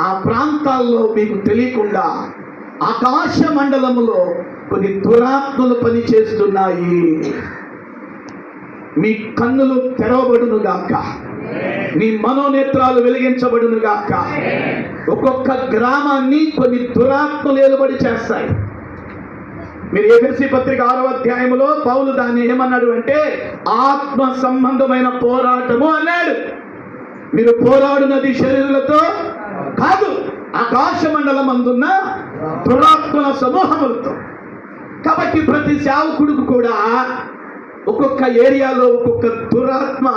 Speaker 1: ఆ ప్రాంతాల్లో మీకు తెలియకుండా ఆకాశ మండలములో కొన్ని దురాత్మలు పని చేస్తున్నాయి. మీ కన్నులు తెరవబడును గాక, మీ మనోనేత్రాలు వెలిగించబడును గాక. ఒక్కొక్క గ్రామాన్ని కొన్ని దురాత్మలు ఏలుబడి చేస్తాయి. మీరు ఎఫెసీ పత్రిక 6వ అధ్యాయంలో పౌలు దాన్ని ఏమన్నాడు అంటే ఆత్మ సంబంధమైన పోరాటము అన్నాడు. మీరు పోరాడునది శరీరులతో కాదు, ఆకాశ మండలం అందున్న దురాత్మల సమూహములతో. కాబట్టి ప్రతి సేవకుడికి కూడా ఒక్కొక్క ఏరియాలో ఒక్కొక్క దురాత్మ,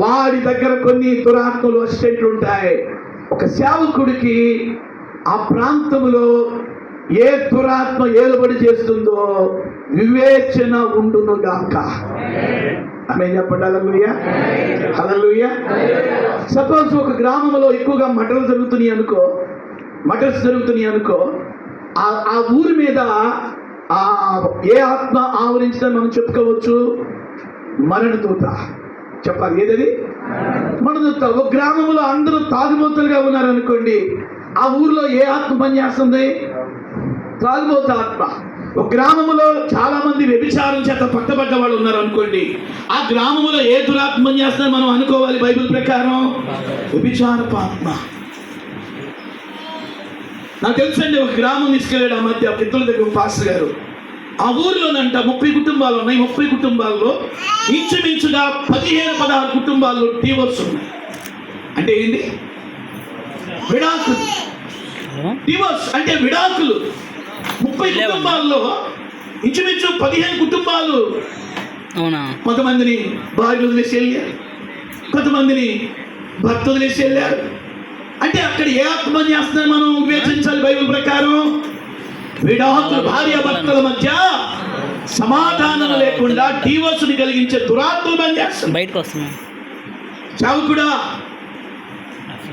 Speaker 1: వాడి దగ్గర కొన్ని దురాత్మలు అసిస్టెంట్లు ఉంటాయి. ఒక సేవకుడికి ఆ ప్రాంతంలో ఏ దురాత్మ ఏలుబడి చేస్తుందో వివేచన ఉండును గాక. ఆమె చెప్పండి. హల్లెలూయా, హల్లెలూయా. సపోజ్ ఒక గ్రామంలో ఎక్కువగా మటర్స్ జరుగుతున్నాయి అనుకో, ఆ ఊరి మీద ఏ ఆత్మ ఆవరించిందని మనం చెప్పుకోవచ్చు? మరణదూత. చెప్పాలి, ఏదది? మరణదూత. ఒక గ్రామంలో అందరూ తాగుబోతులుగా ఉన్నారనుకోండి, ఆ ఊర్లో ఏ ఆత్మ పనిచేస్తుంది? తాగుబోతు ఆత్మ. ఒక గ్రామంలో చాలా మంది వ్యభిచారం చేత పట్టబడ్డ వాళ్ళు ఉన్నారు అనుకోండి, ఆ గ్రామంలో ఏ దురాత్మ పనిచేస్తుందని మనం అనుకోవాలి? బైబిల్ ప్రకారం వ్యభిచారపు ఆత్మ. నాకు తెలుసండి, ఒక గ్రామం తీసుకెళ్ళాడు ఆ మధ్య పిత్రుల దగ్గర పాస్టర్ గారు. ఆ ఊరిలోనంట 30 కుటుంబాలు ఉన్నాయి. 30 కుటుంబాల్లో ఇంచుమించుగా 15-16 కుటుంబాల్లో డివోర్స్ ఉన్నాయి. అంటే ఏంటి? విడాకులు. డివోర్స్ అంటే విడాకులు. 30 కుటుంబాల్లో ఇంచుమించు 15 కుటుంబాలు కొంతమందిని భార్య వదిలేసి వెళ్ళారు, కొంతమందిని భర్త వదిలేసి వెళ్ళారు. అంటే అక్కడ ఏ ఆత్మ చేస్తుందని మనం వివేచించాలి బైబిల్ ప్రకారం? విడాకులు, భార్య భర్తల మధ్య సమాధానం లేకుండా డివోర్స్ని కలిగించే దురాత్మలు పనిచేస్తాయి. బయటకు వస్తున్నాయి. సేవకుడా,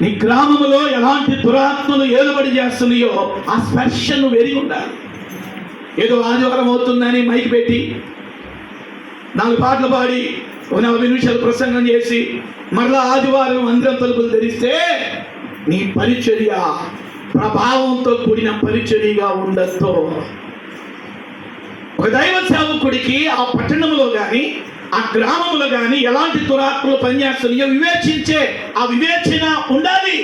Speaker 1: నీ గ్రామంలో ఎలాంటి దురాత్మలు ఏలుబడి చేస్తున్నాయో ఆ స్పర్శను వెరిగి ఉండాలి. ఏదో ఆదివారం అవుతుందని మైక్ పెట్టి 4 పాటలు పాడి 40 నిమిషాలు ప్రసంగం చేసి మరలా ఆదివారం అందరం తలుపులు తెరిస్తే నీ పరిచర్య ప్రభావంతో కూడిన పరిచర్యగా ఉండదు. ఒక దైవ సేవకుడికి ఆ పట్టణంలో కానీ ఆ గ్రామంలో కానీ ఎలాంటి దురాత్మలు పనిచేస్తున్నాయో వివేచించే ఆ వివేచన ఉండాలి.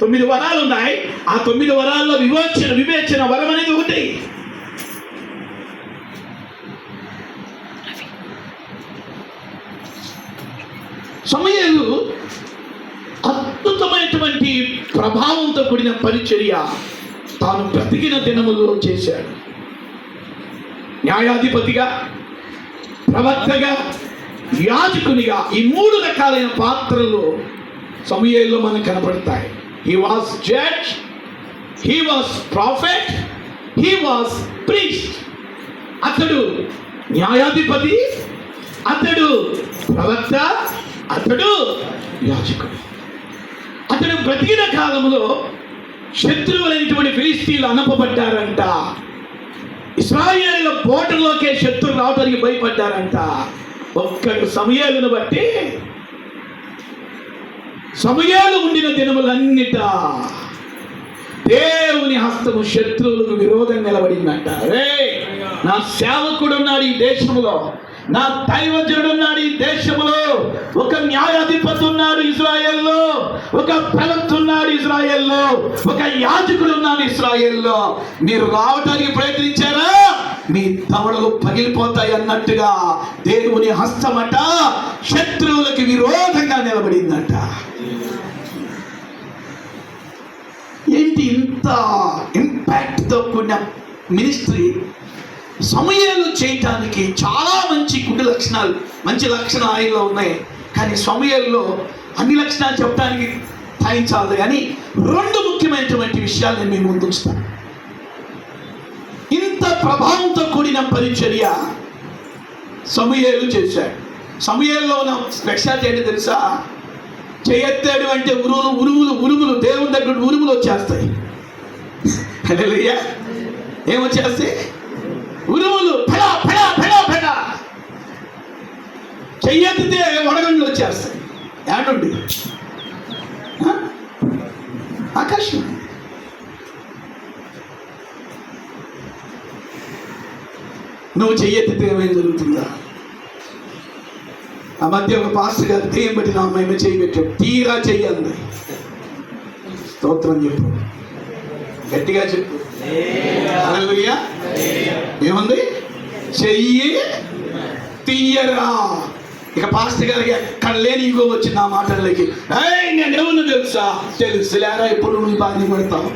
Speaker 1: 9 వరాలు ఉన్నాయి. ఆ 9 వరాల్లో వివేచన వరం అనేది ఒకటి. సమూయేలు అద్భుతమైనటువంటి ప్రభావంతో కూడిన పరిచర్య తాను బ్రతికిన దినములలో చేశాడు. న్యాయాధిపతిగా, ప్రవక్తగా, యాజకునిగా ఈ 3 రకాలైన పాత్రలు సమూయేలులో మనకు కనపడతాయి. He was judge, he was prophet, he was priest. అతడు న్యాయాధిపతి, అతడు ప్రవక్త, అతడు యాజకుడు. అతడు బ్రతికిన కాలంలో శత్రువులైనటువంటి ఫిలిస్తీన్లు అనపబడ్డారంట. ఇశ్రాయేలీయుల బోర్డర్లోకే శత్రువులు రావడానికి భయపడ్డారంట. ఒక్క సమూయేలును బట్టి సమూయేలు ఉండిన దినములన్నిట దేవుని హస్తము శత్రువులకు విరోధంగా నిలబడిందంట. రే, నా సేవకుడు ఉన్నాడు ఈ దేశంలో, నా దైవజనుడు ఉన్నాడు ఈ దేశంలో, ఒక న్యాయాధిపతి ఉన్నాడు ఇజ్రాయెల్లో, ఒక ప్రవక్త ఉన్నాడు ఇజ్రాయెల్లో, ఒక యాజకుడు ఉన్నాడు ఇజ్రాయెల్లో. మీరు రావడానికి ప్రయత్నించారా, మీ దవడలు పగిలిపోతాయి అన్నట్టుగా దేవుని హస్తమట శత్రువులకు విరోధంగా నిలబడిందట. ఏంటి ఇంత ఇంపాక్ట్తో కూడిన మినిస్ట్రీ సమూయేలు చేయటానికి చాలా మంచి గుడ్ లక్షణాలు, మంచి లక్షణాలు ఆయనలో ఉన్నాయి. కానీ సమూయేలులో అన్ని లక్షణాలు చెప్పడానికి టైం చాలదు. కానీ 2 ముఖ్యమైనటువంటి విషయాలు నేను మీ ముందు ఉంచుతాను. ఇంత ప్రభావంతో కూడిన పరిచర్య సమూయేలు చేశాడు. సమూయేలులో ఉన్న స్పెషాలిటీ ఏంటి తెలుసా? చేయెత్తాడు అంటే ఉరుములు దేవుని దగ్గర ఉరుములు వచ్చేస్తాయి. హల్లెలూయా. ఏమొచ్చేస్తాయి? ఉరుములు, ఫెడా ఫెడా ఫెడా ఫెడా. చెయ్యెత్తితే వడగండ్లు వచ్చేస్తాయి. ఏడండి? ఆకాశం. నువ్వు చెయ్యెత్తితే ఏమైనా జరుగుతుందా? ఆ మధ్య ఒక పాస్టర్ గారు దెయ్యం బట్టి నా మేము చేయబెట్టాడు. తీరా చెయ్యాలి. స్తోత్రం చెప్పు, గట్టిగా చెప్పు. హల్లెలూయా. ఏముంది? చెయ్యి తీయరా. ఇక పాస్టర్ గారికి ఎక్కడ లేని ఇగో వచ్చింది ఆ మాటలకి. నేనేమన్నా తెలుసులేరా, ఎప్పుడు నువ్వు బాధ పడతావు.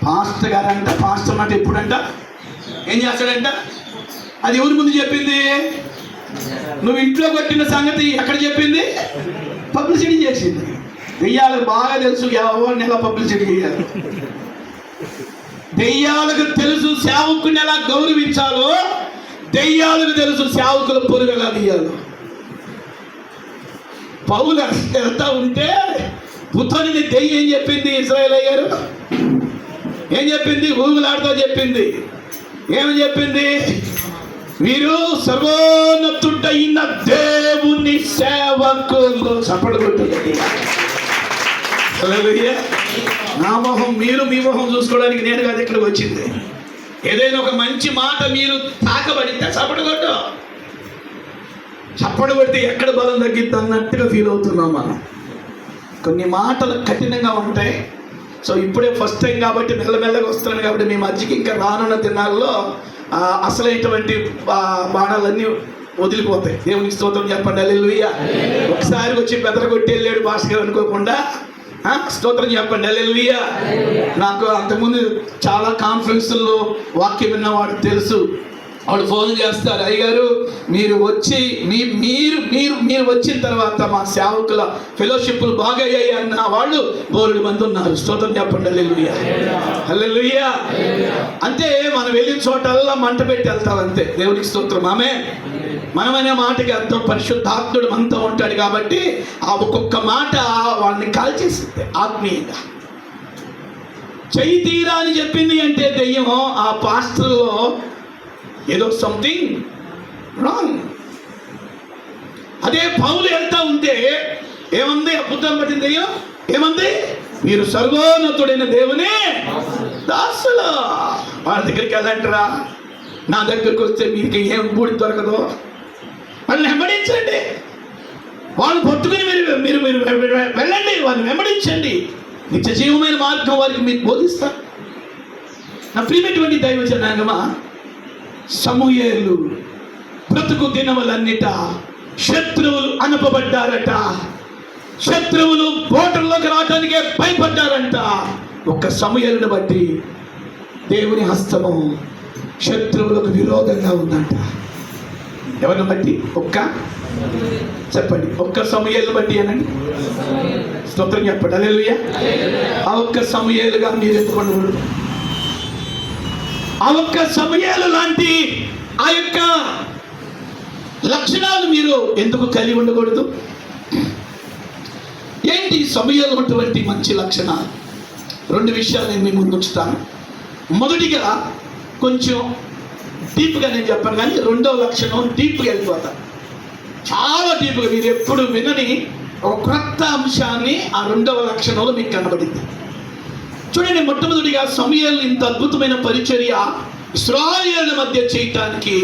Speaker 1: పాస్టర్ గారు అంట, పాస్టర్ మాట ఎప్పుడంట ఏం చేస్తాడంట? అది ఎవరి ముందు చెప్పింది? నువ్వు ఇంట్లో కొట్టిన సంగతి ఎక్కడ చెప్పింది? పబ్లిసిటీ చేసింది. దెయ్యాలకు బాగా తెలుసు ఎవరిని ఎలా పబ్లిసిటీ చేయాలి. దెయ్యాలకు తెలుసు సేవకుని ఎలా గౌరవించాలో, దెయ్యాలకు తెలుసు సేవకుల పొరుగు ఎలా తీయాలో. పౌలు వెళ్తా ఉంటే పుత్రుని దెయ్యం ఏం చెప్పింది? ఇశ్రాయేలు అయ్యారు ఏం చెప్పింది? ఊగులాడుతూ చెప్పింది. ఏమి చెప్పింది? మీరు సర్వోన్నతుడైన దేవుని సేవకులు. చప్పడగొట్టు. నా మొహం మీరు మీ మొహం చూసుకోవడానికి నేను కాదు ఇక్కడికి వచ్చింది. ఏదైనా ఒక మంచి మాట మీరు తాకబడితే చప్పడగొట్టు. చప్పడగొడితే ఎక్కడ బలం తగ్గిద్ది అన్నట్టుగా ఫీల్ అవుతున్నాం మనం. కొన్ని మాటలు కఠినంగా ఉంటాయి. సో ఇప్పుడే ఫస్ట్ టైం కాబట్టి మెల్లమెల్లగా వస్తున్నాను కాబట్టి మీ మధ్యకి ఇంకా రానున్న దినాల్లో అసలైనటువంటి బాణాలన్నీ వదిలిపోతాయి. దేవునికి స్తోత్రం చెప్పండి. హల్లెలూయా. ఒకసారి వచ్చి బెదరగొట్టి వెళ్ళాడు భాస్కర్ గారు అనుకోకుండా. స్తోత్రం చెప్పండి. హల్లెలూయా. నాకు అంతకుముందు చాలా కాన్ఫరెన్సుల్లో వాక్యం విన్నవాడు తెలుసు. వాళ్ళు ఫోన్ చేస్తారు, అయ్యగారు మీరు వచ్చి మీరు వచ్చిన తర్వాత మా సేవకుల ఫెలోషిప్లు బాగా అయ్యాయి అన్న వాళ్ళు 2 మంది ఉన్నారు. స్తోత్రం చెప్పండి. హల్లెలూయా. హల్లెలూయా. అంటే మనం వెళ్ళిన చోటల్లా మంట పెట్టి వెళ్తాం అంతే. దేవునికి స్తోత్రం. ఆమె మనమనే మాటకి అర్థం పరిశుద్ధాత్ముడు మనతో ఉంటాడు కాబట్టి ఆ ఒక్కొక్క మాట వాళ్ళని కాల్చేసింది ఆత్మీయంగా. చెయ్యి తీరా అని చెప్పింది అంటే దెయ్యం ఆ పాస్టర్లో ఏదో సంథింగ్ రాంగ్. అదే పౌలు వెళ్తా ఉంటే ఏమంది? అద్భుతం పట్టింది దెయ్యం. ఏమంది? మీరు సర్వోన్నతుడైన దేవుని దాసులు. వాళ్ళ దగ్గరికి వెళ్ళంటారా? నా దగ్గరికి వస్తే మీకు ఏం బూడి దొరకదు. వాళ్ళని వెంబడించండి. వాళ్ళు పట్టుకుని మీరు వెళ్ళండి, వాళ్ళని వెంబడించండి. నిత్య జీవమైన మార్గం వారికి మీరు బోధిస్తారు. నా ప్రియమైనటువంటి దైవ జనాంగమా, సమూయేలు బ్రతుకు దినములన్నిట శత్రువులు అనపబడ్డారట. శత్రువులు బోటల్లోకి రావడానికే భయపడ్డారంట. ఒక్క సమూయేలుని బట్టి దేవుని హస్తము శత్రువులకు విరోధంగా ఉందంట. ఎవరిని బట్టి? చెప్పండి, ఒక్క సమూయేలుని బట్టి అనండి. స్తోత్రం చెప్పండి. హల్లెలూయా. ఆ ఒక్క సమూయేలుగా మీరు ఎత్తుకోండి. ఆ ఒక్క సమూయేలు లాంటి ఆ యొక్క లక్షణాలు మీరు ఎందుకు కలిగి ఉండకూడదు? ఏంటి సమూయేలు ఉన్నటువంటి మంచి లక్షణాలు? 2 విషయాలు నేను మీ ముందు ఉంచుతాను. మొదటిగా కొంచెం డీప్గా నేను చెప్పాను, కానీ 2వ లక్షణం డీప్గా వెళ్ళిపోతాను. చాలా డీప్గా మీరు ఎప్పుడు వినని ఒక క్రొత్త అంశాన్ని ఆ 2వ లక్షణంలో మీకు కనబడింది. చూడండి, మొట్టమొదటిగా సమూయేలు ఇంత అద్భుతమైన పరిచర్య ఇశ్రాయేలు మధ్య చేయటానికి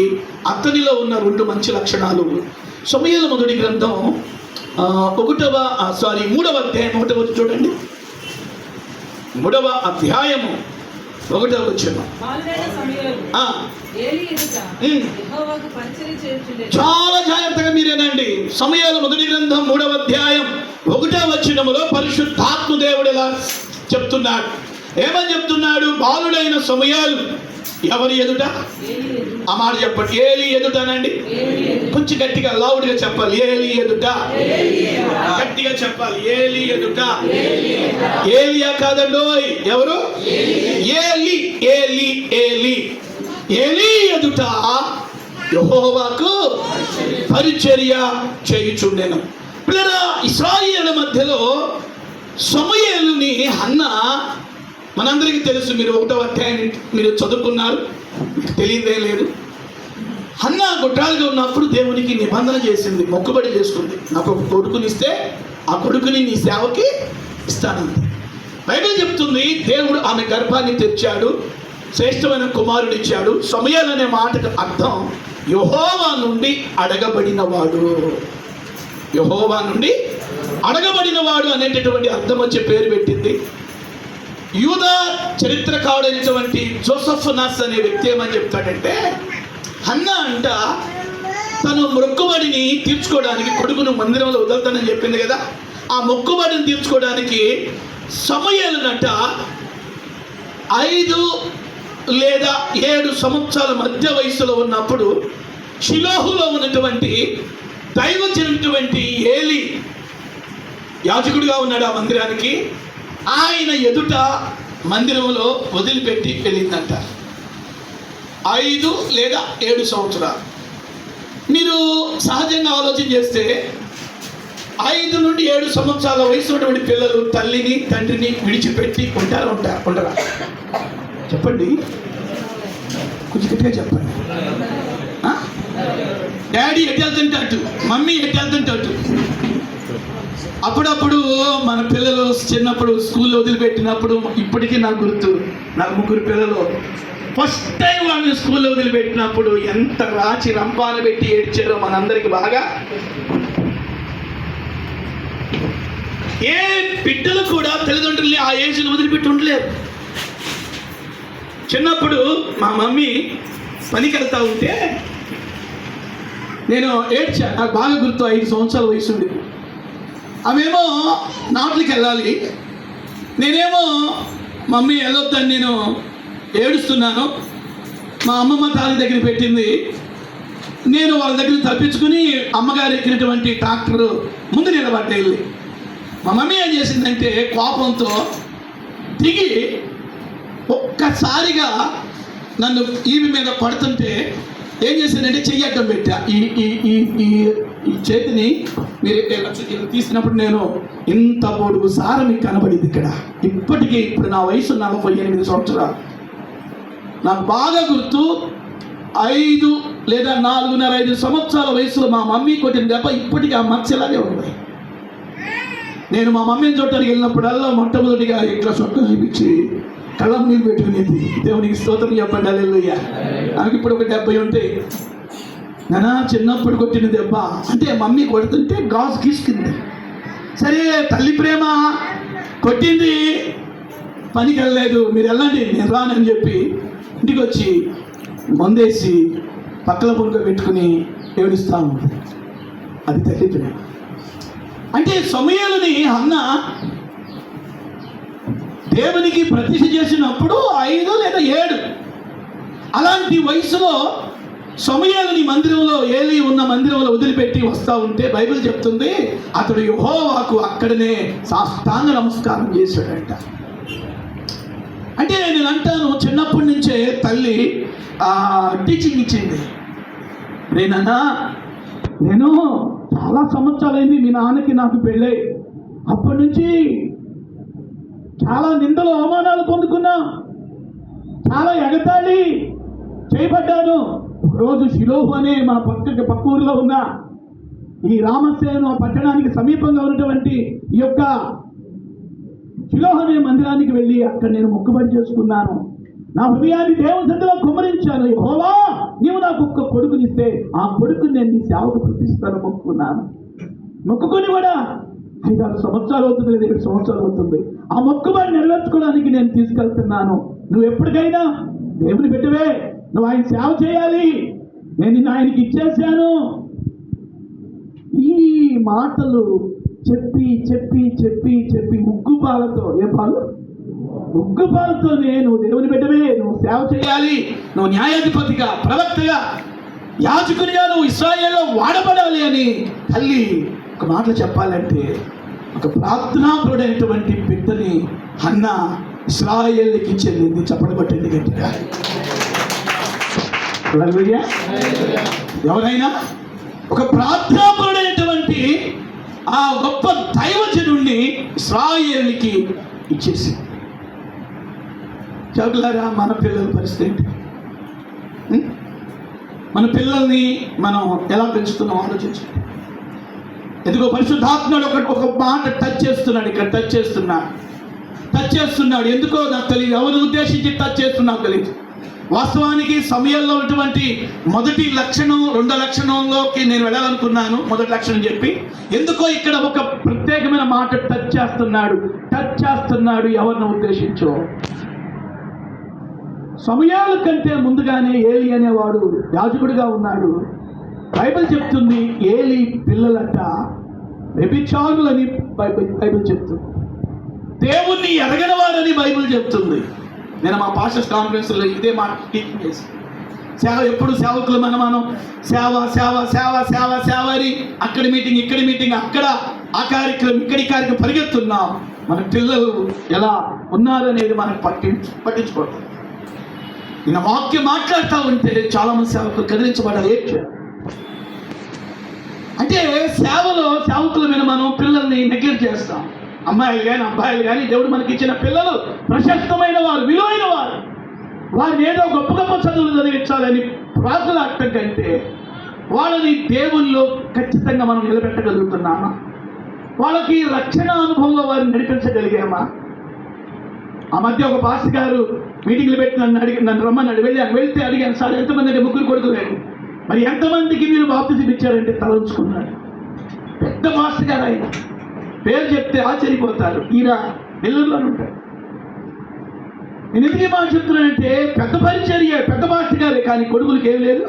Speaker 1: అతనిలో ఉన్న 2 మంచి లక్షణాలు. సమూయేలు మొదటి గ్రంథం 3వ అధ్యాయం 1వ వచనం చూడండి. 3వ అధ్యాయము 1వ వచనం. చాలా జాగ్రత్తగా మీరేనండి. సమూయేలు మొదటి గ్రంథం 3వ అధ్యాయం 1వ వచనములో పరిశుద్ధాత్మ దేవుడు ఎలా చెప్తున్నాడు, ఏమని చెప్తున్నాడు? బాలుడైన సమూయేలు ఎవరి ఎదుట? ఆ మాట చెప్పండి. ఏలీ ఎదుటనండి. కొంచెం గట్టిగా లౌడ్గా చెప్పాలి. ఏలీ ఎదుట. గట్టిగా చెప్పాలి. ఏలీ ఎదుట. ఏలియా కాదండోయ్. ఎవరు? ఏలీ. ఏలీ. ఏలీ. ఏలీ ఎదుట యెహోవాకు పరిచర్య చేయుచుండెను. పిల్లరా, ఇశ్రాయేలు మధ్యలో సమూయేలుని హన్నా, మనందరికీ తెలుసు, మీరు 1వ అధ్యాయం మీరు చదువుకున్నారు, మీకు తెలియదే లేదు. హన్నా గొడ్రాలుగా ఉన్నప్పుడు దేవునికి నిబంధన చేసింది, మొక్కుబడి చేసుకుంది. నాకు ఒక కొడుకునిస్తే ఆ కొడుకుని నీ సేవకి ఇస్తానంది. బైబిల్ చెప్తుంది దేవుడు ఆమె గర్భాన్ని తెచ్చాడు, శ్రేష్టమైన కుమారుడు ఇచ్చాడు. సమూయేలు అనే మాటకు అర్థం యెహోవా నుండి అడగబడినవాడు. యెహోవా నుండి అడగబడినవాడు అనేటటువంటి అర్థం వచ్చే పేరు పెట్టింది. యూదా చరిత్రకారుడైనటువంటి జోసెఫ్నాస్ అనే వ్యక్తి ఏమని చెప్తాడంటే, హన్నా అంట తను మొక్కుబడిని తీర్చుకోవడానికి కొడుకును మందిరంలో వదులుతానని చెప్పింది కదా, ఆ మొక్కుబడిని తీర్చుకోవడానికి సమూయేలునట 5 లేదా 7 సంవత్సరాల మధ్య వయసులో ఉన్నప్పుడు షిలోహులో ఉన్నటువంటి దైవజనుడైనటువంటి ఏలీ యాజకుడిగా ఉన్నాడు ఆ మందిరానికి. ఆయన ఎదుట మందిరంలో వదిలిపెట్టి వెళ్ళిందంట. 5 లేదా 7 సంవత్సరాలు. మీరు సహజంగా ఆలోచన చేస్తే 5 నుండి 7 సంవత్సరాల వయసు ఉన్నటువంటి పిల్లలు తల్లిని తండ్రిని విడిచిపెట్టి ఉండరా? చెప్పండి, కొంచెం గట్టిగా చెప్పండి. డాడీ ఎటు వెళ్తుంటే అటు, మమ్మీ ఎటు వెళ్తుంటే అటు. అప్పుడప్పుడు మన పిల్లలు చిన్నప్పుడు స్కూల్లో వదిలిపెట్టినప్పుడు ఇప్పటికీ నాకు గుర్తు, నాకు 3 పిల్లలు. ఫస్ట్ టైం వాళ్ళని స్కూల్లో వదిలిపెట్టినప్పుడు ఎంత రాచి రంపాన పెట్టి ఏడ్చారో మనందరికీ బాగా. ఏ బిడ్డలు కూడా తల్లిదండ్రుల్ని ఆ ఏజ్లో వదిలిపెట్టి ఉండలేరు. చిన్నప్పుడు మా మమ్మీ పనికి వెళ్తూ ఉంటే నేను ఏడ్చా, నాకు బాగా గుర్తు. 5 సంవత్సరాల వయసు ఉంది. ఆమెమో నాట్లకి వెళ్ళాలి, నేనేమో మమ్మీ వెళ్ళొద్దని నేను ఏడుస్తున్నాను. మా అమ్మమ్మ తాళి దగ్గర పెట్టింది, నేను వాళ్ళ దగ్గర తప్పించుకుని అమ్మగారు ఎక్కినటువంటి ట్రాక్టర్ ముందు నిలబడ్డ వెళ్ళి. మా మమ్మీ ఏం చేసిందంటే కోపంతో దిగి ఒక్కసారిగా నన్ను ఈవి మీద పడుతుంటే ఏం చేశానంటే చెయ్యి అడ్డం పెట్టా. ఈ చేతిని మీరు ఇలా తీసినప్పుడు నేను ఇంత పొడుగు సార మీకు కనబడింది ఇక్కడ. ఇప్పటికీ ఇప్పుడు నా వయసు 48 సంవత్సరాలు. నాకు బాగా గుర్తు, 5 లేదా 4.5 సంవత్సరాల వయసులో మా మమ్మీ కొట్టిన దెబ్బ ఇప్పటికీ ఆ మచ్చలాగే ఉంది. నేను మా మమ్మీని చూడటానికి వెళ్ళినప్పుడల్లా మొట్టమొదటిగా ఇట్లా చొక్క చూపించి కళ్ళం నీళ్ళు పెట్టుకునేది. దేవునికి స్తోత్రం చెప్పండి, హల్లెలూయా. నాకు ఇప్పుడు ఒక 70 ఉంటాయి. నానా చిన్నప్పుడు కొట్టిన దెబ్బ అంటే మమ్మీ కొడుతుంటే గాజు గీసుకుంది. సరే తల్లి ప్రేమ కొట్టింది, పనికి వెళ్ళలేదు, మీరు వెళ్ళండి నేను రానని చెప్పి ఇంటికి వచ్చి మందేసి పక్కల పొంగ పెట్టుకుని ఏడుస్తా ఉంది. అది తల్లి ప్రేమ. అంటే సమూయేలుని హన్నా దేవునికి ప్రతిష్ఠ చేసినప్పుడు 5 లేదా 7 అలాంటి వయసులో సమూయేలుని మందిరంలో, ఏలీ ఉన్న మందిరంలో వదిలిపెట్టి వస్తూ ఉంటే బైబిల్ చెప్తుంది అతడు యెహోవాకు అక్కడనే సాష్టాంగ నమస్కారం చేశాడంట. అంటే నేను అంటాను, చిన్నప్పటి నుంచే తల్లి టీచింగ్ ఇచ్చింది. రేనా, నేను చాలా సంవత్సరాలైంది మీ నాన్నకి నాకు పెళ్ళై, అప్పటి నుంచి చాలా నిందలు అవమానాలు పొందుకున్నా, చాలా ఎగతాళి చేయబడ్డాను. ఒకరోజు షిలోహు అనే మా పక్క ఊరిలో ఉన్న ఈ రామసేను పట్టణానికి సమీపంగా ఉన్నటువంటి ఈ యొక్క షిలోహు అనే మందిరానికి వెళ్ళి అక్కడ నేను మొక్కుబడి చేసుకున్నాను.
Speaker 2: నా హృదయాన్ని దేవుని సన్నిధిలో కుమ్మరించాను. యెహోవా, నీవు నాకు ఒక్క కొడుకునిస్తే ఆ కొడుకుని నేను నీ సేవకు ప్రతిస్తాను మొక్కుకున్నాను. మొక్కుకొని కూడా 5-6 సంవత్సరాలు అవుతుంది, లేదా 7 సంవత్సరాలు అవుతుంది. ఆ మొక్కుబడి నెరవేర్చుకోవడానికి నేను తీసుకెళ్తున్నాను. నువ్వు ఎప్పటికైనా దేవుని బిడ్డవే, నువ్వు ఆయన సేవ చేయాలి, నేను నిన్ను ఆయనకి ఇచ్చేసాను. ఈ మాటలు చెప్పి చెప్పి చెప్పి చెప్పి ఉగ్గుపాలతో, ఏ పాలు? ఉగ్గుపాలతోనే నువ్వు దేవుని బిడ్డవే, నువ్వు సేవ చేయాలి, నువ్వు న్యాయాధిపతిగా, ప్రవక్తగా, యాజకునిగా నువ్వు ఇశ్రాయేలులో వాడబడాలి అని తల్లి ఒక మాటలు చెప్పాలంటే, ఒక ప్రార్థనాపరుడైనటువంటి బిడ్డని హన్నా ఇశ్రాయేలుకి చెల్లింది. చెప్పడబట్టండి గట్టిగా. హల్లెలూయా. ఎవరైనా ఒక ప్రార్థనాపరుడైనటువంటి ఆ గొప్ప దైవజనుడిని ఇశ్రాయేలుకి ఇచ్చేసి. చదువులారా, మన పిల్లల పరిస్థితి, మన పిల్లల్ని మనం ఎలా పెంచుతున్నాం ఆలోచించండి. ఎందుకో పరిశుద్ధాత్ముడు ఒక మాట టచ్ చేస్తున్నాడు, ఇక్కడ టచ్ చేస్తున్నాడు. ఎందుకో నాకు తెలియదు, ఎవరిని ఉద్దేశించి టచ్ చేస్తున్నావు తెలియదు. వాస్తవానికి సమయంలో ఉన్నటువంటి మొదటి లక్షణం, 2వ లక్షణంలోకి నేను వెళ్ళాలనుకున్నాను. మొదటి లక్షణం చెప్పి ఎందుకో ఇక్కడ ఒక ప్రత్యేకమైన మాట టచ్ చేస్తున్నాడు. ఎవరిని ఉద్దేశించో? సమయాల కంటే ముందుగానే ఏలి అనేవాడు యాజకుడిగా ఉన్నాడు. బైబిల్ చెప్తుంది ఏలి పిల్లలట వ్యభిచారులని బైబిల్ చెప్తుంది. దేవుణ్ణి ఎరగని వారని బైబిల్ చెప్తుంది. నేను మా పాస్టర్స్ కాన్ఫరెన్స్లో ఇదే మాట టీచింగ్ చేసి, సేవ ఎప్పుడు సేవకులు మనం సేవ సేవ సేవ సేవ సేవ అని అక్కడి మీటింగ్ ఇక్కడ మీటింగ్, అక్కడ ఆ కార్యక్రమం ఇక్కడి కార్యక్రమం పరిగెత్తున్నాం. మన పిల్లలు ఎలా ఉన్నారనేది మనకు పట్టించుకోవడం. నిన్న వాక్యం మాట్లాడుతూ ఉంటే చాలా మంది సేవకులు కదిలించబడాలి. అంటే సేవకుల మీద మనం పిల్లల్ని నెగ్లెక్ట్ చేస్తాం. అమ్మాయిలు కానీ అబ్బాయిలు కానీ దేవుడు మనకి ఇచ్చిన పిల్లలు ప్రశస్తమైన వారు, విలువైన వారు. వారిని ఏదో గొప్ప గొప్ప చదువులు చదివించాలని ప్రార్థనార్థం కంటే వాళ్ళని దేవుల్లో ఖచ్చితంగా మనం నిలబెట్టగలుగుతున్నామా? వాళ్ళకి రక్షణ అనుభవంలో వారిని నడిపించగలిగామా? ఆ మధ్య ఒక పాస్టర్ గారు మీటింగ్లు పెట్టి నన్ను రమ్మన్నాడు. వెళ్తే అడిగాను, సార్ ఎంతమంది అంటే 3 కొడుకులు, మరి ఎంతమందికి మీరు బాప్తిజం ఇచ్చారంటే తల ఉంచుకున్నాడు. పెద్ద పాస్టర్ గారు, ఆయన పేరు చెప్తే ఆశ్చర్యపోతారు. ఈయన నెల్లూరులో ఉంటాడు. నేను ఎందుకు మాట చెప్తున్నానంటే, పెద్ద పరిచర్య, పెద్ద పాస్టర్ గారే, కానీ కొడుకులకి ఏం లేదు.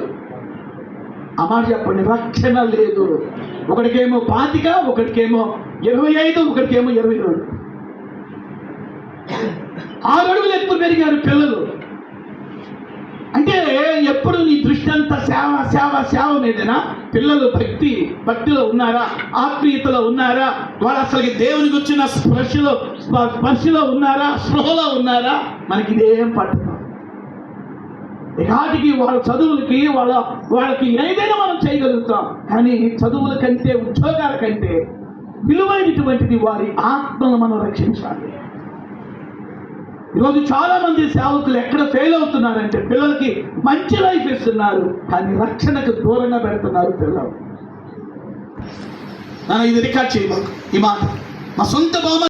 Speaker 2: ఆ మాట చెప్పండి, రక్షణ లేదు. ఒకడికేమో 25, ఒకడికేమో 25, ఒకడికేమో 22. 6 అడుగులు ఎత్తుకు పెరిగారు పిల్లలు. అంటే ఎప్పుడు నీ దృష్టి అంతా సేవ సేవ సేవ మీదేనా? పిల్లలు భక్తిలో ఉన్నారా? ఆత్మీయతలో ఉన్నారా? వాళ్ళు అసలు దేవునికి వచ్చిన స్పర్శలో ఉన్నారా? స్పృహలో ఉన్నారా? మనకి ఇదేం పట్టదు. వాటికి వాళ్ళ చదువులకి వాళ్ళకి ఏదైనా మనం చేయగలుగుతాం. కానీ చదువుల కంటే, ఉద్యోగాల కంటే విలువైనటువంటిది వారి ఆత్మను మనం రక్షించాలి. ఈరోజు చాలా మంది సేవకులు ఎక్కడ ఫెయిల్ అవుతున్నారంటే, పిల్లలకి మంచి లైఫ్ ఇస్తున్నారు కానీ రక్షణకు దూరంగా పెడుతున్నారు పిల్లలు. ఇది రికార్డ్ చేయబాకు ఈ మాట. మా సొంత బామ్మ